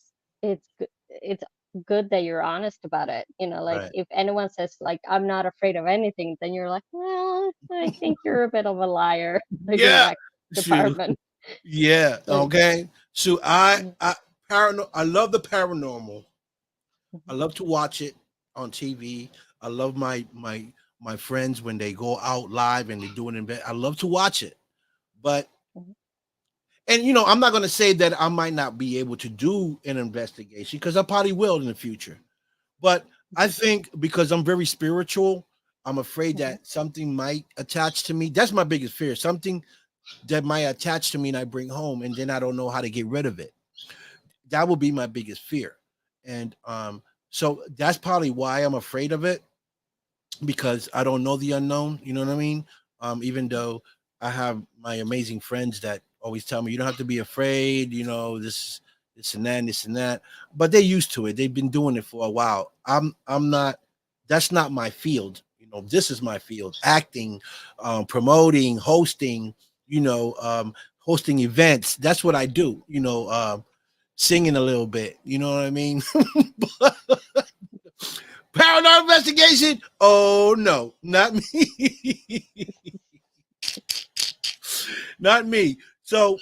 good that you're honest about it. Like Right. if anyone says like I'm not afraid of anything, then you're like, well, I think you're a bit of a liar, like in Yeah. that Shoot. department. Yeah. Like, Okay. So mm, I love the paranormal. I mhm, love to watch it on TV. I love my friends when they go out live and they do an event. I love to watch it. But mhm, and I'm not going to say that I might not be able to do an investigation because I probably will in the future. But I mhm, think because I'm very spiritual, I'm afraid mhm, that something might attach to me. That's my biggest fear. Something that might attach to me and I bring home and then I don't know how to get rid of it. That would be my biggest fear. And so that's probably why I'm afraid of it because I don't know the unknown. You know what I mean? Even mhm, though I have my amazing friends that always tell me you don't have to be afraid. This and that, and this and that. But they're used to it. They've been doing it for a while. I'm not. That's not my field. This is my field: acting, promoting, hosting. Hosting events. That's what I do. Singing a little bit. You know what I mean? Paranormal investigation? Oh no, not me. Not me. So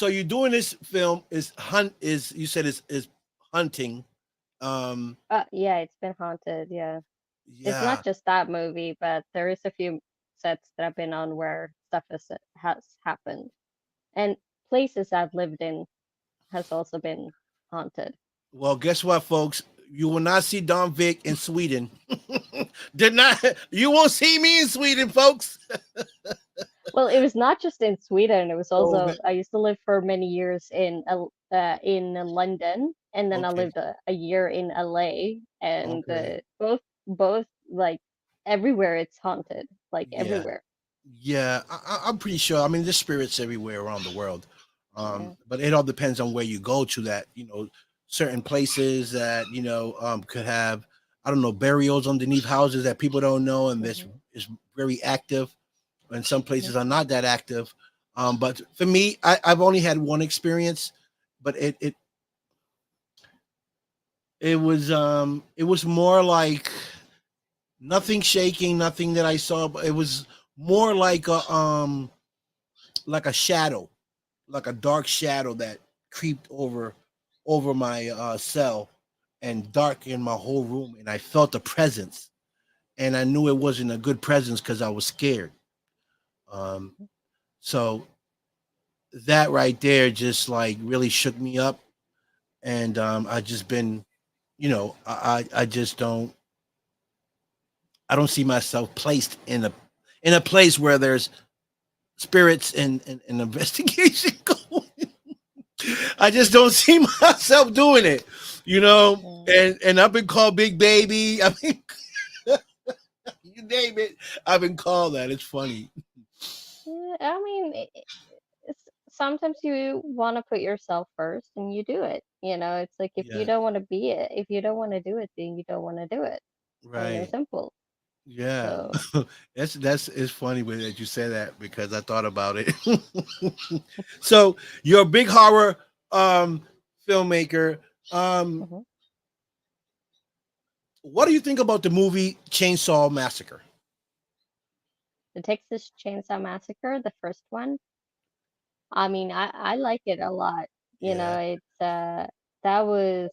you're doing this film is hunt is you said is hunting Yeah, it's been haunted. Yeah, it's not Yeah. just that movie, but there is a few sets that I've been on where stuff has happened, and places I've lived in has also been haunted. Well, guess what, folks? You will not see Don Vic in Sweden. Did not. You won't see me in Sweden, folks. Well, it was not just in Sweden. It was Oh, also I used to live for many years in London, and then I okay. lived a year in LA, and Okay. both like everywhere it's haunted, like Yeah. everywhere. Yeah. I'm pretty sure. I mean, there's spirits everywhere around the world. Yeah. But it all depends on where you go to. That certain places that could have, I don't know, burials underneath houses that people don't know, and this Hmm. is very active. And some Hmm. places are not that active. But for me, I've only had one experience, but it was more like nothing shaking, nothing that I saw, but it was more like a shadow, like a dark shadow that creeped over my cell and darkened my whole room, and I felt a presence, and I knew it wasn't a good presence because I was scared. Um, so that right there just like really shook me up, and I just been, I just don't see myself placed in a place where there's spirits and investigation going. I just don't see myself doing it, Yeah. and I've been called big baby. I mean, you name it, I've been called that. It's funny. Yeah, I mean, sometimes you want to put yourself first, and you do it. It's like if you Yeah, don't want to be it, if you don't want to do it, then you don't want to do it. Plain and right. simple. Yeah, So. that's it's funny that you say that because I thought about it. So you're a big horror um, filmmaker. Um, Mhm. what do you think about the movie Chainsaw Massacre? The Texas Chainsaw Massacre, the first one. I mean, I like it a lot. Yeah. It's that was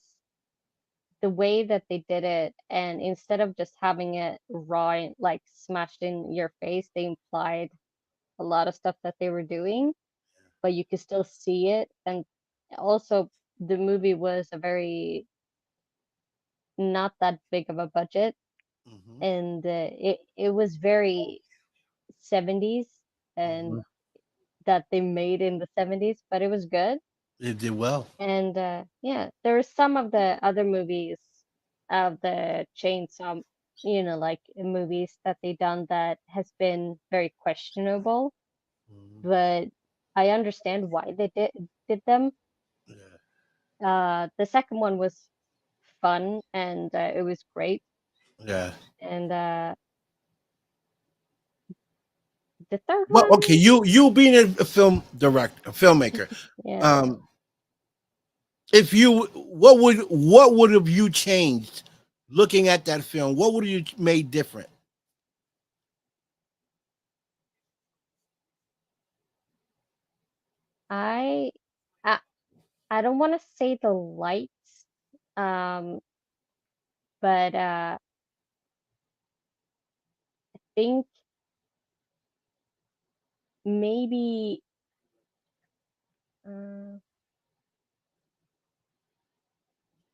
the way that they did it, and instead of just having it raw and like smashed in your face, they implied a lot of stuff that they were doing, but you could still see it. And also, the movie was a very not that big of a budget, Hmm. and it was very 70s, and Hmm. that they made in the 70s, but it was good. It did well. And yeah, there are some of the other movies of the chainsaw, like movies that they done that has been very questionable, Mhm. but I understand why they did them. Yeah. The second one was fun, and it was great. Yeah. And the third Well, okay, one, you being a a filmmaker, yeah, um, if you what would have you changed looking at that film? What would you made different? I I, I don't want to say the lights, um, but think maybe uh,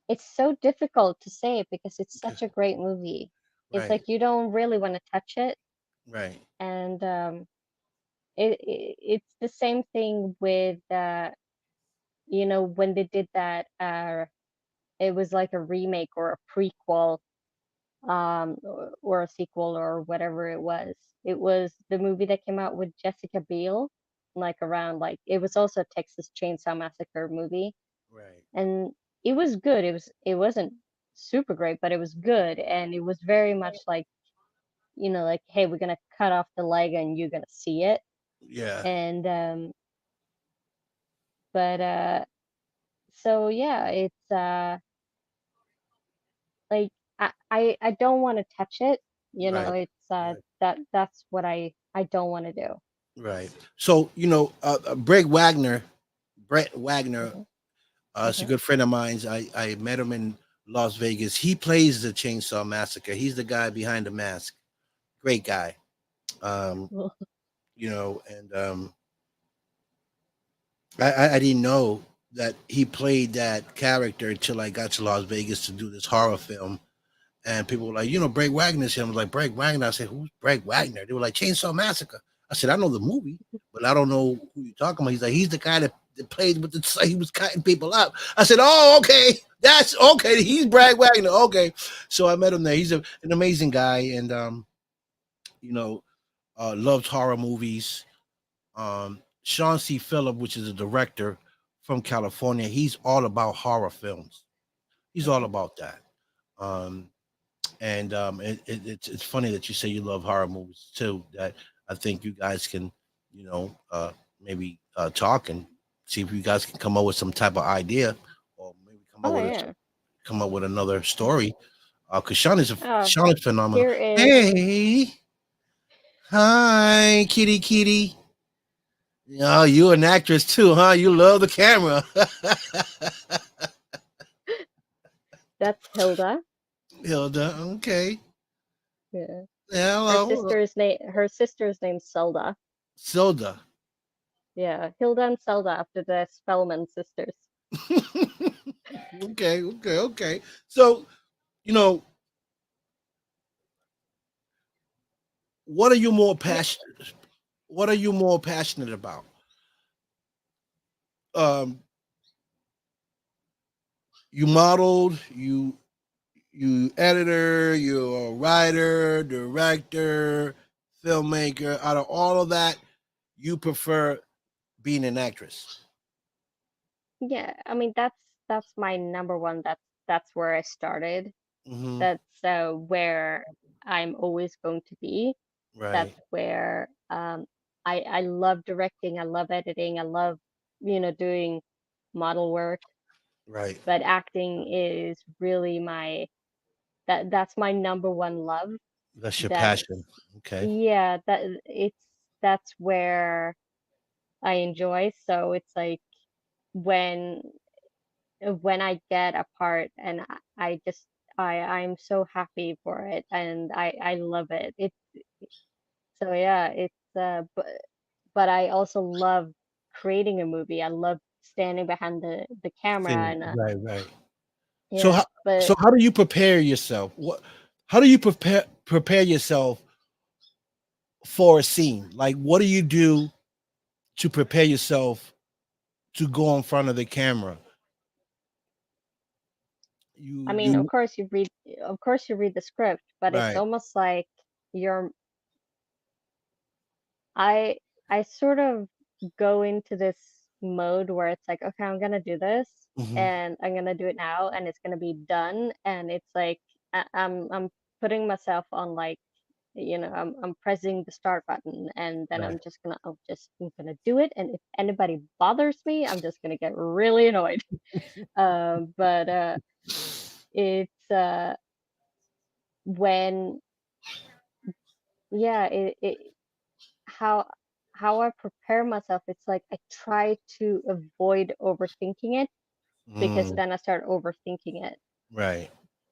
it's so difficult to say it because it's Okay. such a great movie. It's Right. like you don't really want to touch it, Right. and it's the same thing with when they did that. It was like a remake or a prequel, or a sequel or whatever it was. It was the movie that came out with Jessica Biel, like around like it was also a Texas Chainsaw Massacre movie, Right. and it was good. It wasn't super great, but it was good, and it was very much like like hey, we're gonna cut off the leg and you're gonna see it, Yeah. and but so yeah, it's like I don't want to touch it. Right. It's Right. that's what I don't want to do. Right. So Brett Wagner, Hmm. is a Hmm. good friend of mine. I met him in Las Vegas. He plays the Chainsaw Massacre. He's the guy behind the mask. Great guy. Um, Well, and I didn't know that he played that character until I got to Las Vegas to do this horror film. And people were like, Breg Wagner's here. I was like, Breg Wagner. I said, who's Breg Wagner? They were like, Chainsaw Massacre. I said, I know the movie, but I don't know who you're talking about. He's like, he's the guy that played with he was cutting people up. I said, oh, okay. That's okay. He's Breg Wagner. Okay. So I met him there. He's an amazing guy and, you know, loves horror movies. Sean C. Phillip, which is a director from California, he's all about horror films. He's all okay. about that. Um, and it's funny that you say you love horror movies too. That I think you guys can, maybe talk and see if you guys can come up with some type of idea, or maybe Oh yeah. come up with another story. Because Oh, Sean is phenomenal. here is Hey, hi, kitty, kitty. Oh, you an actress too, huh? You love the camera. that's Hilda. Hilda, okay. Yeah. Hello, Her sister's name's Zelda. Silda. Yeah, Hilda and Zelda after the Spellman sisters. Okay, okay, okay. So, you know, what are you more Yeah, passionate? What are you more passionate about? Um, you modeled, you editor, you're a writer, director, filmmaker. Out of all of that, you prefer being an actress. yeah. I mean, that's my number one. That's where I started. Hmm. That's where I'm always going to be. Right, That's where I love directing. I love editing. I love doing model work. right. But acting is really that's my number one love. That's your That's passion. Okay. yeah. That's where I enjoy. So it's like when I get a part and I just I'm so happy for it and I love it. So yeah, but I also love creating a movie. I love standing behind the camera and Right, right. So yeah, so but how do you prepare yourself? How do you prepare yourself for a scene? Like what do you do to prepare yourself to go in front of the camera? I mean, You of course you read the script, but it's right. almost like you're I I sort of go into this mode where it's like, okay, I'm gonna do this Hmm. and I'm gonna do it now and it's gonna be done and it's like I'm putting myself on like I'm pressing the start button and then Right, I'm gonna do it and if anybody bothers me, I'm just gonna get really annoyed. But it's when yeah, it how I prepare myself, it's like I try to avoid overthinking it because mm, then I start overthinking it. right.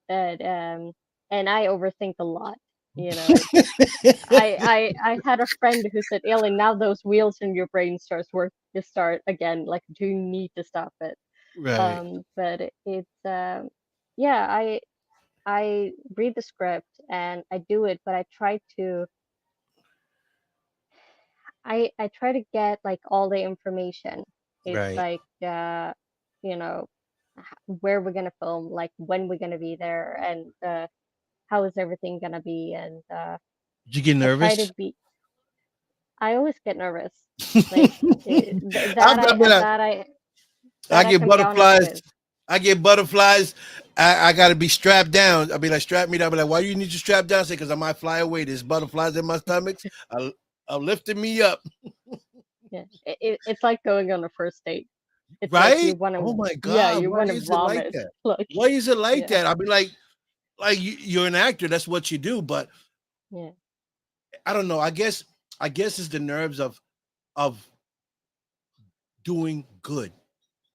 And I overthink a lot. It's I had a friend who said, Elin, now those wheels in your brain starts work to start again. Like, do you need to stop it? Right, But it's yeah, I read the script and I do it, but I try to get like all the information. It's right. like you know where we're gonna film, like when we're gonna be there, and how is everything gonna be, and Did you get I try to nervous? be. I always get nervous, like I've got been I that I get can be honest butterflies. with. I get butterflies. I got to be strapped down. I'll be like, strap me down. I'll be like, why do you need to strap down? I say, because I might fly away. There's butterflies in my stomachs. Are lifting me up. Yeah, it's like going on a first date. It's like Right? you want Oh to, my yeah, God. you Why want to is it like vomit, that? like Why is it like yeah, that? I'll be like you're an actor. That's what you do. But yeah, I don't know. I guess it's the nerves of doing good.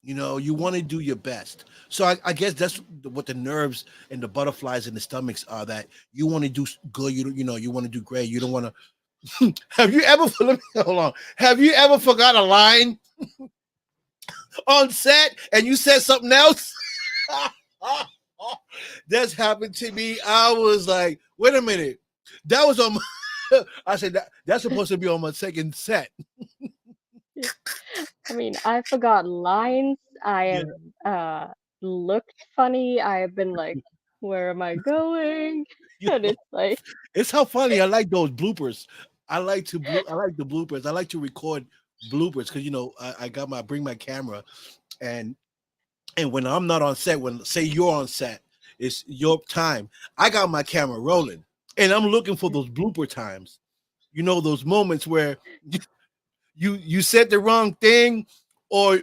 You want to do your best. So I guess that's what the nerves and the butterflies in the stomachs are. That you want to do good. You want to do great. You don't want to. Have you ever? Let me hold on. Have you ever forgot a line on set and you said something else? That's happened to me. I was like, wait a minute. That was on my, I said that's supposed to be on my second set. Yeah. I mean, I forgot lines. I Yeah. have looked funny. I have been like, where am I going? You And know, it's like, it's how funny. I like those bloopers. I like the bloopers. I like to record bloopers because I got my bring my camera and when I'm not on set, when say you're on set, it's your time. I got my camera rolling and I'm looking for those blooper times. Those moments where you said the wrong thing or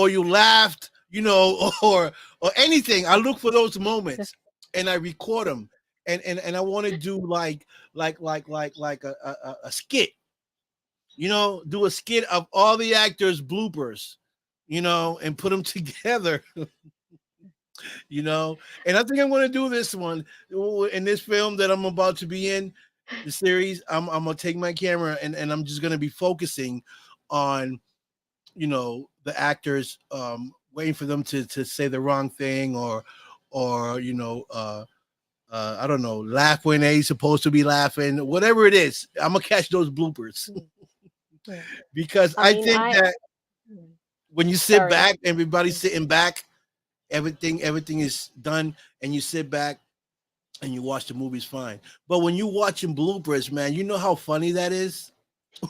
you laughed, or anything. I look for those moments and I record them. And I want to do like a skit, do a skit of all the actors bloopers, and put them together. you know. And I think I'm going to do this one in this film that I'm about to be in, the series. I'm gonna take my camera and I'm just gonna be focusing on the actors, waiting for them to say the wrong thing or I don't know, laugh when they supposed to be laughing, whatever it is. I'm gonna catch those bloopers mm, yeah. because I I mean, think that mm, when you sit sorry. back, everybody's Mm, sitting back, everything is done, and you sit back and you watch the movies fine. But when you watching bloopers, man, you know how funny that is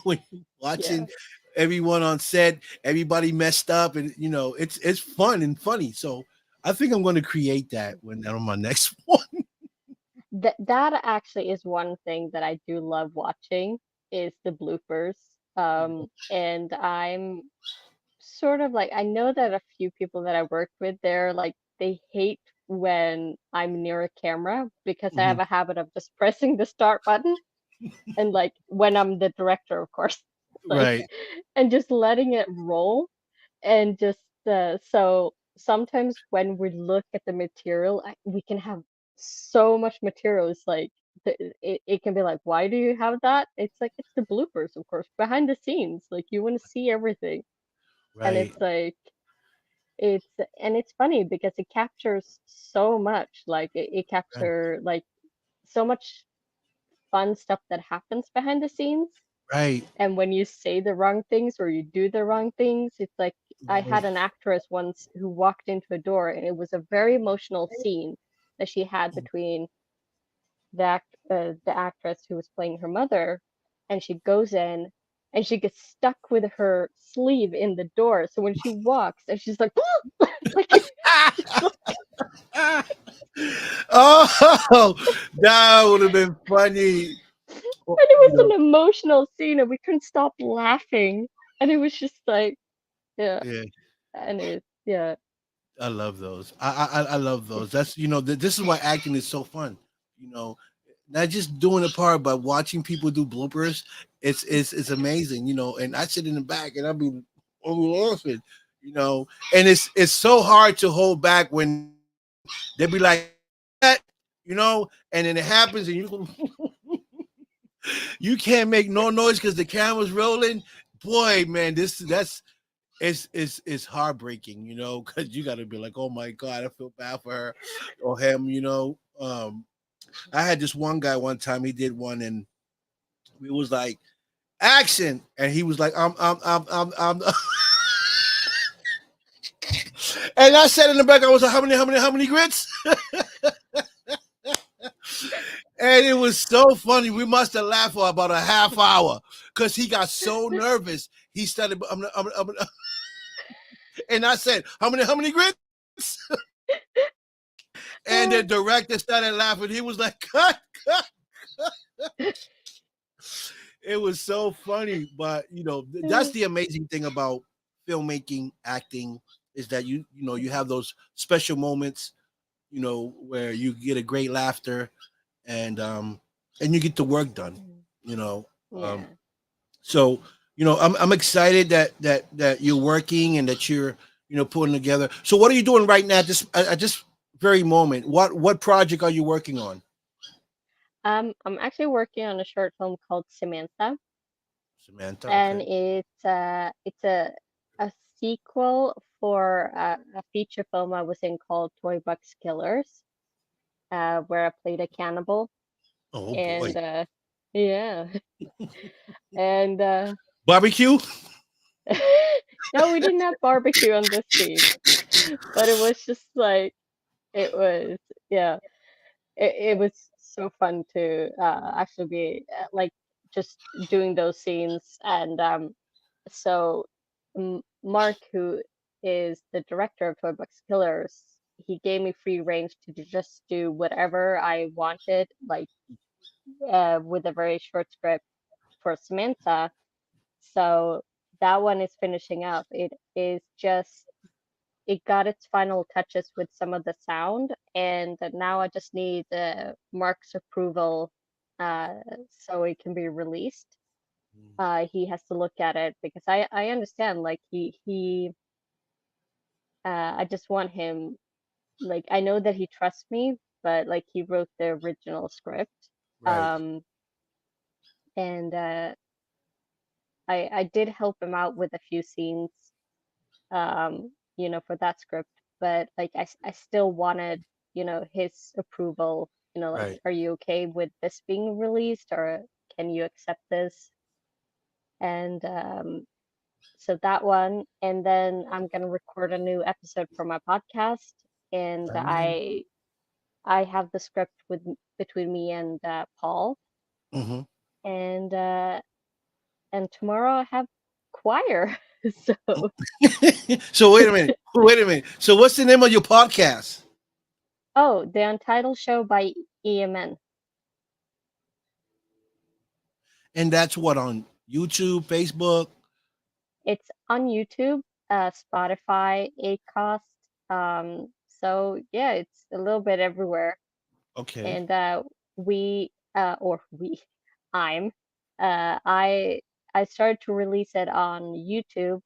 when you yeah. watching everyone on set, everybody messed up, and it's fun and funny. So I think I'm going to create that when on my next one. That actually is one thing that I do love watching is the bloopers. And I'm sort of like, I know that a few people that I work with, they're like, they hate when I'm near a camera because I have Mhm. a habit of just pressing the start button and like when I'm the director, of course, like, Right, and just letting it roll and just so sometimes when we look at the material, we can have so much material. It's like it can be like, why do you have that? It's like it's the bloopers, of course, behind the scenes. Like you want to see everything, and right, it's and it's funny because it captures so much. Like it right, capture like so much fun stuff that happens behind the scenes. right, And when you say the wrong things or you do the wrong things, it's like I right. had an actress once who walked into a door, and it was a very emotional scene that she had between the actress who was playing her mother, and she goes in and she gets stuck with her sleeve in the door. So when she walks, and she's like, like it's like, Oh, that would have been funny. and Oh, it was an emotional scene, and we couldn't stop laughing, and it was just like, yeah, yeah. and it, yeah, I love those. I love those. That's this is why acting is so fun. You know, not just doing a part, but watching people do bloopers. It's amazing. And I sit in the back and I'll be laughing. And it's so hard to hold back when they be like that. And then it happens and you can't make no noise because the camera's rolling. Boy, man, that's it's heartbreaking, because you got to be like, oh my god, I feel bad for her or him. I had this one guy one time. He did one, and it was like action, and he was like, and I said in the back, I was like, how many grits? And it was so funny. We must have laughed for about a half hour because he got so nervous. He started, and I said, how many grits? And the director started laughing. He was like, cut, cut. It was so funny. But that's the amazing thing about filmmaking, acting, is that you have those special moments, where you get a great laughter and you get the work done. You know. Um, yeah. so I'm excited that you're working and that you're putting together. So what are you doing right now at this very moment? What project are you working on? I'm actually working on a short film called Samantha, Samantha, and okay. it's a sequel for a feature film I was in called Toy Box Killers, where I played a cannibal, Oh boy. and yeah, and Barbecue? no, we didn't have barbecue on this scene, but it was just like it was, yeah, it was so fun to actually be like just doing those scenes. And so Mark, who is the director of Toy Box Killers, he gave me free range to just do whatever I wanted, like with a very short script for Samantha. So that one is finishing up. It is just, it got its final touches with some of the sound, and now I just need Mark's approval uh, so it can be released. He has to look at it because I understand, like he I just want him, like, I know that he trusts me, but like he wrote the original script. Right. um and I did help him out with a few scenes, for that script, but like I still wanted, his approval, like, Right. are you okay with this being released, or can you accept this? And so that one, and then I'm gonna record a new episode for my podcast, and Very nice. I have the script with between me and Paul, Hmm. and tomorrow I have choir. So, So wait a minute. Wait a minute. So what's the name of your podcast? oh, the Untitled Show by EMN. And that's what, on YouTube, Facebook. It's on YouTube, Spotify, Acast. So yeah, it's a little bit everywhere. Okay. And we, or we, I'm, I started to release it on YouTube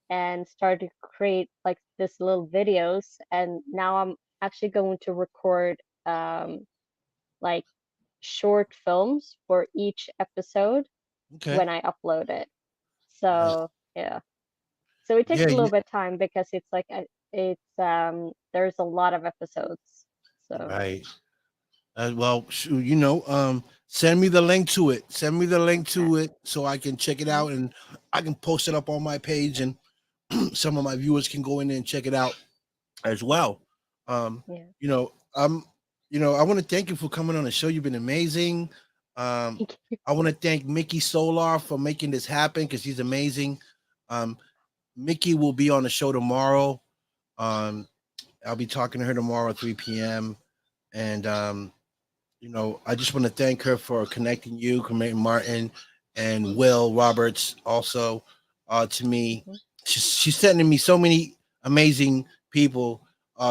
and started to create like this little videos, and now I'm actually going to record like short films for each episode Okay. when I upload it. Right. So yeah. So it takes Yeah. a little bit of time because it's like it's there's a lot of episodes. So Right. Well, send me the link to it. Send me the link uh, to it so I can check it mhm, out, and I can post it up on my page, and some of my viewers can go in there and check it out as well. Um, yeah. you know, um, I want to thank you for coming on the show. You've been amazing. Um, Thank you. I want to thank Mickey Solar for making this happen because she's amazing. Um, Mickey will be on the show tomorrow. Um, I'll be talking to her tomorrow at 3 p.m. And I just want to thank her for connecting you, connecting Martin and Will Roberts also to me. Mhm, She's sending me so many amazing people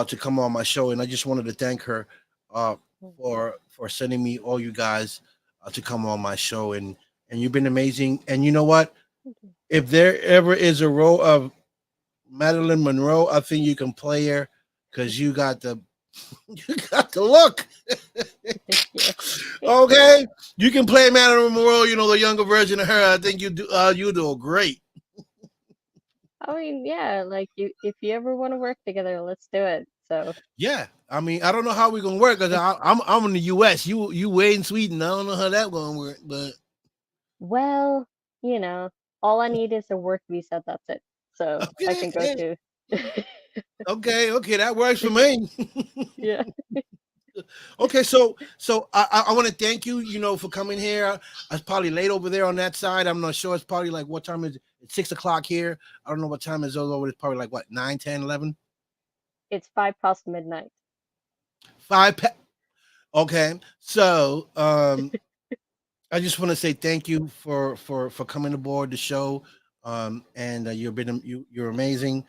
to come on my show, and I just wanted to thank her uh, mhm. for sending me all you guys to come on my show, and you've been amazing. And you know what? Thank you. If there ever is a role of Madeline Monroe, I think you can play her because you got the you got the look. Thank you. Okay, you can play Madeline Monroe. The younger version of her. I think you do. You do great. I mean, yeah, like you, if you ever want to work together, let's do it. So, Yeah, I mean, I don't know how we're gonna work because I'm in the U.S. You way in Sweden. I don't know how that gonna work, but well, you know, all I need is a work visa. That's it. So I can go okay, to. okay, that works for me. Yeah. Okay, so I want to thank you, for coming here. I was probably late over there on that side. I'm not sure. It's probably like, what time is it? It's 6 o'clock here. I don't know what time it is over. It's probably like what, 9, 10, 11, It's 5 past midnight. 5. Okay, so I just want to say thank you for coming aboard the show, and you're amazing.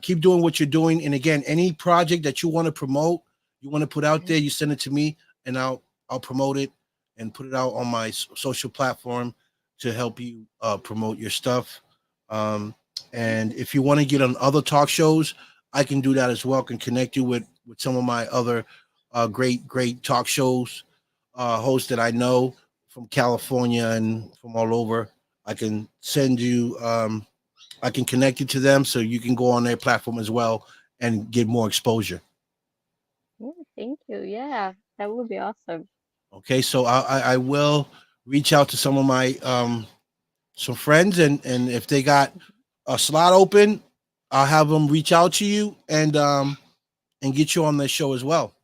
Keep doing what you're doing, and again, any project that you want to promote, you want to put out there, Mhm. you send it to me, and I'll promote it and put it out on my social platform to help you promote your stuff. Um, And if you want to get on other talk shows, I can do that as well. Can connect you with some of my other great talk shows hosts that I know from California and from all over. I can send you. I can connect you to them so you can go on their platform as well and get more exposure. Yeah, thank you. Yeah, that would be awesome. Okay, so I will reach out to some of my some friends, and if they got a slot open, I'll have them reach out to you and get you on the show as well.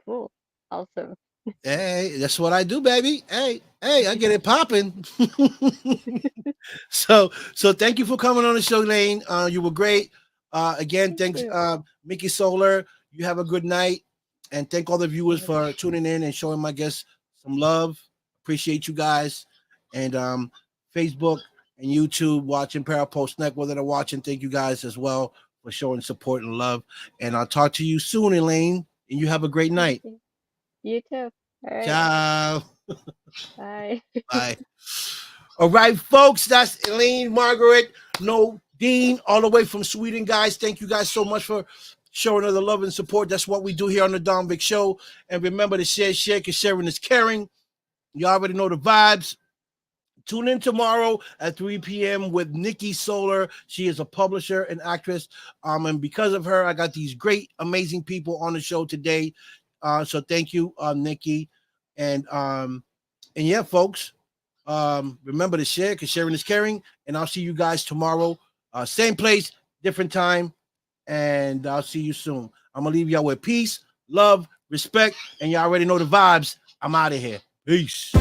Cool. Awesome. Hey, that's what I do, baby. Hey, I get it popping. So thank you for coming on the show, Lane. You were great. Again, Thank thanks, you. Mickey Solar. You have a good night, and thank all the viewers You for tuning in and showing my guests some love. Appreciate you guys, and Facebook and YouTube watching Parapost Network that are watching. Thank you guys as well for showing support and love. And I'll talk to you soon, Elaine. And you have a great thank night. you. You too. All right. Ciao. Bye. Bye. All right, folks, that's Elin Margaret NODIN, all the way from Sweden, guys. Thank you guys so much for showing her the love and support. That's what we do here on the Don Vic Show. And remember to share, because sharing is caring. You already know the vibes. Tune in tomorrow at 3 p.m. with Nikki Solar. She is a publisher and actress. And because of her, I got these great, amazing people on the show today. So thank you, Nikki. And yeah, folks. Remember to share, because sharing is caring. And I'll see you guys tomorrow. Same place, different time. And I'll see you soon. I'm going to leave y'all with peace, love, respect. And y'all already know the vibes. I'm out of here. Peace.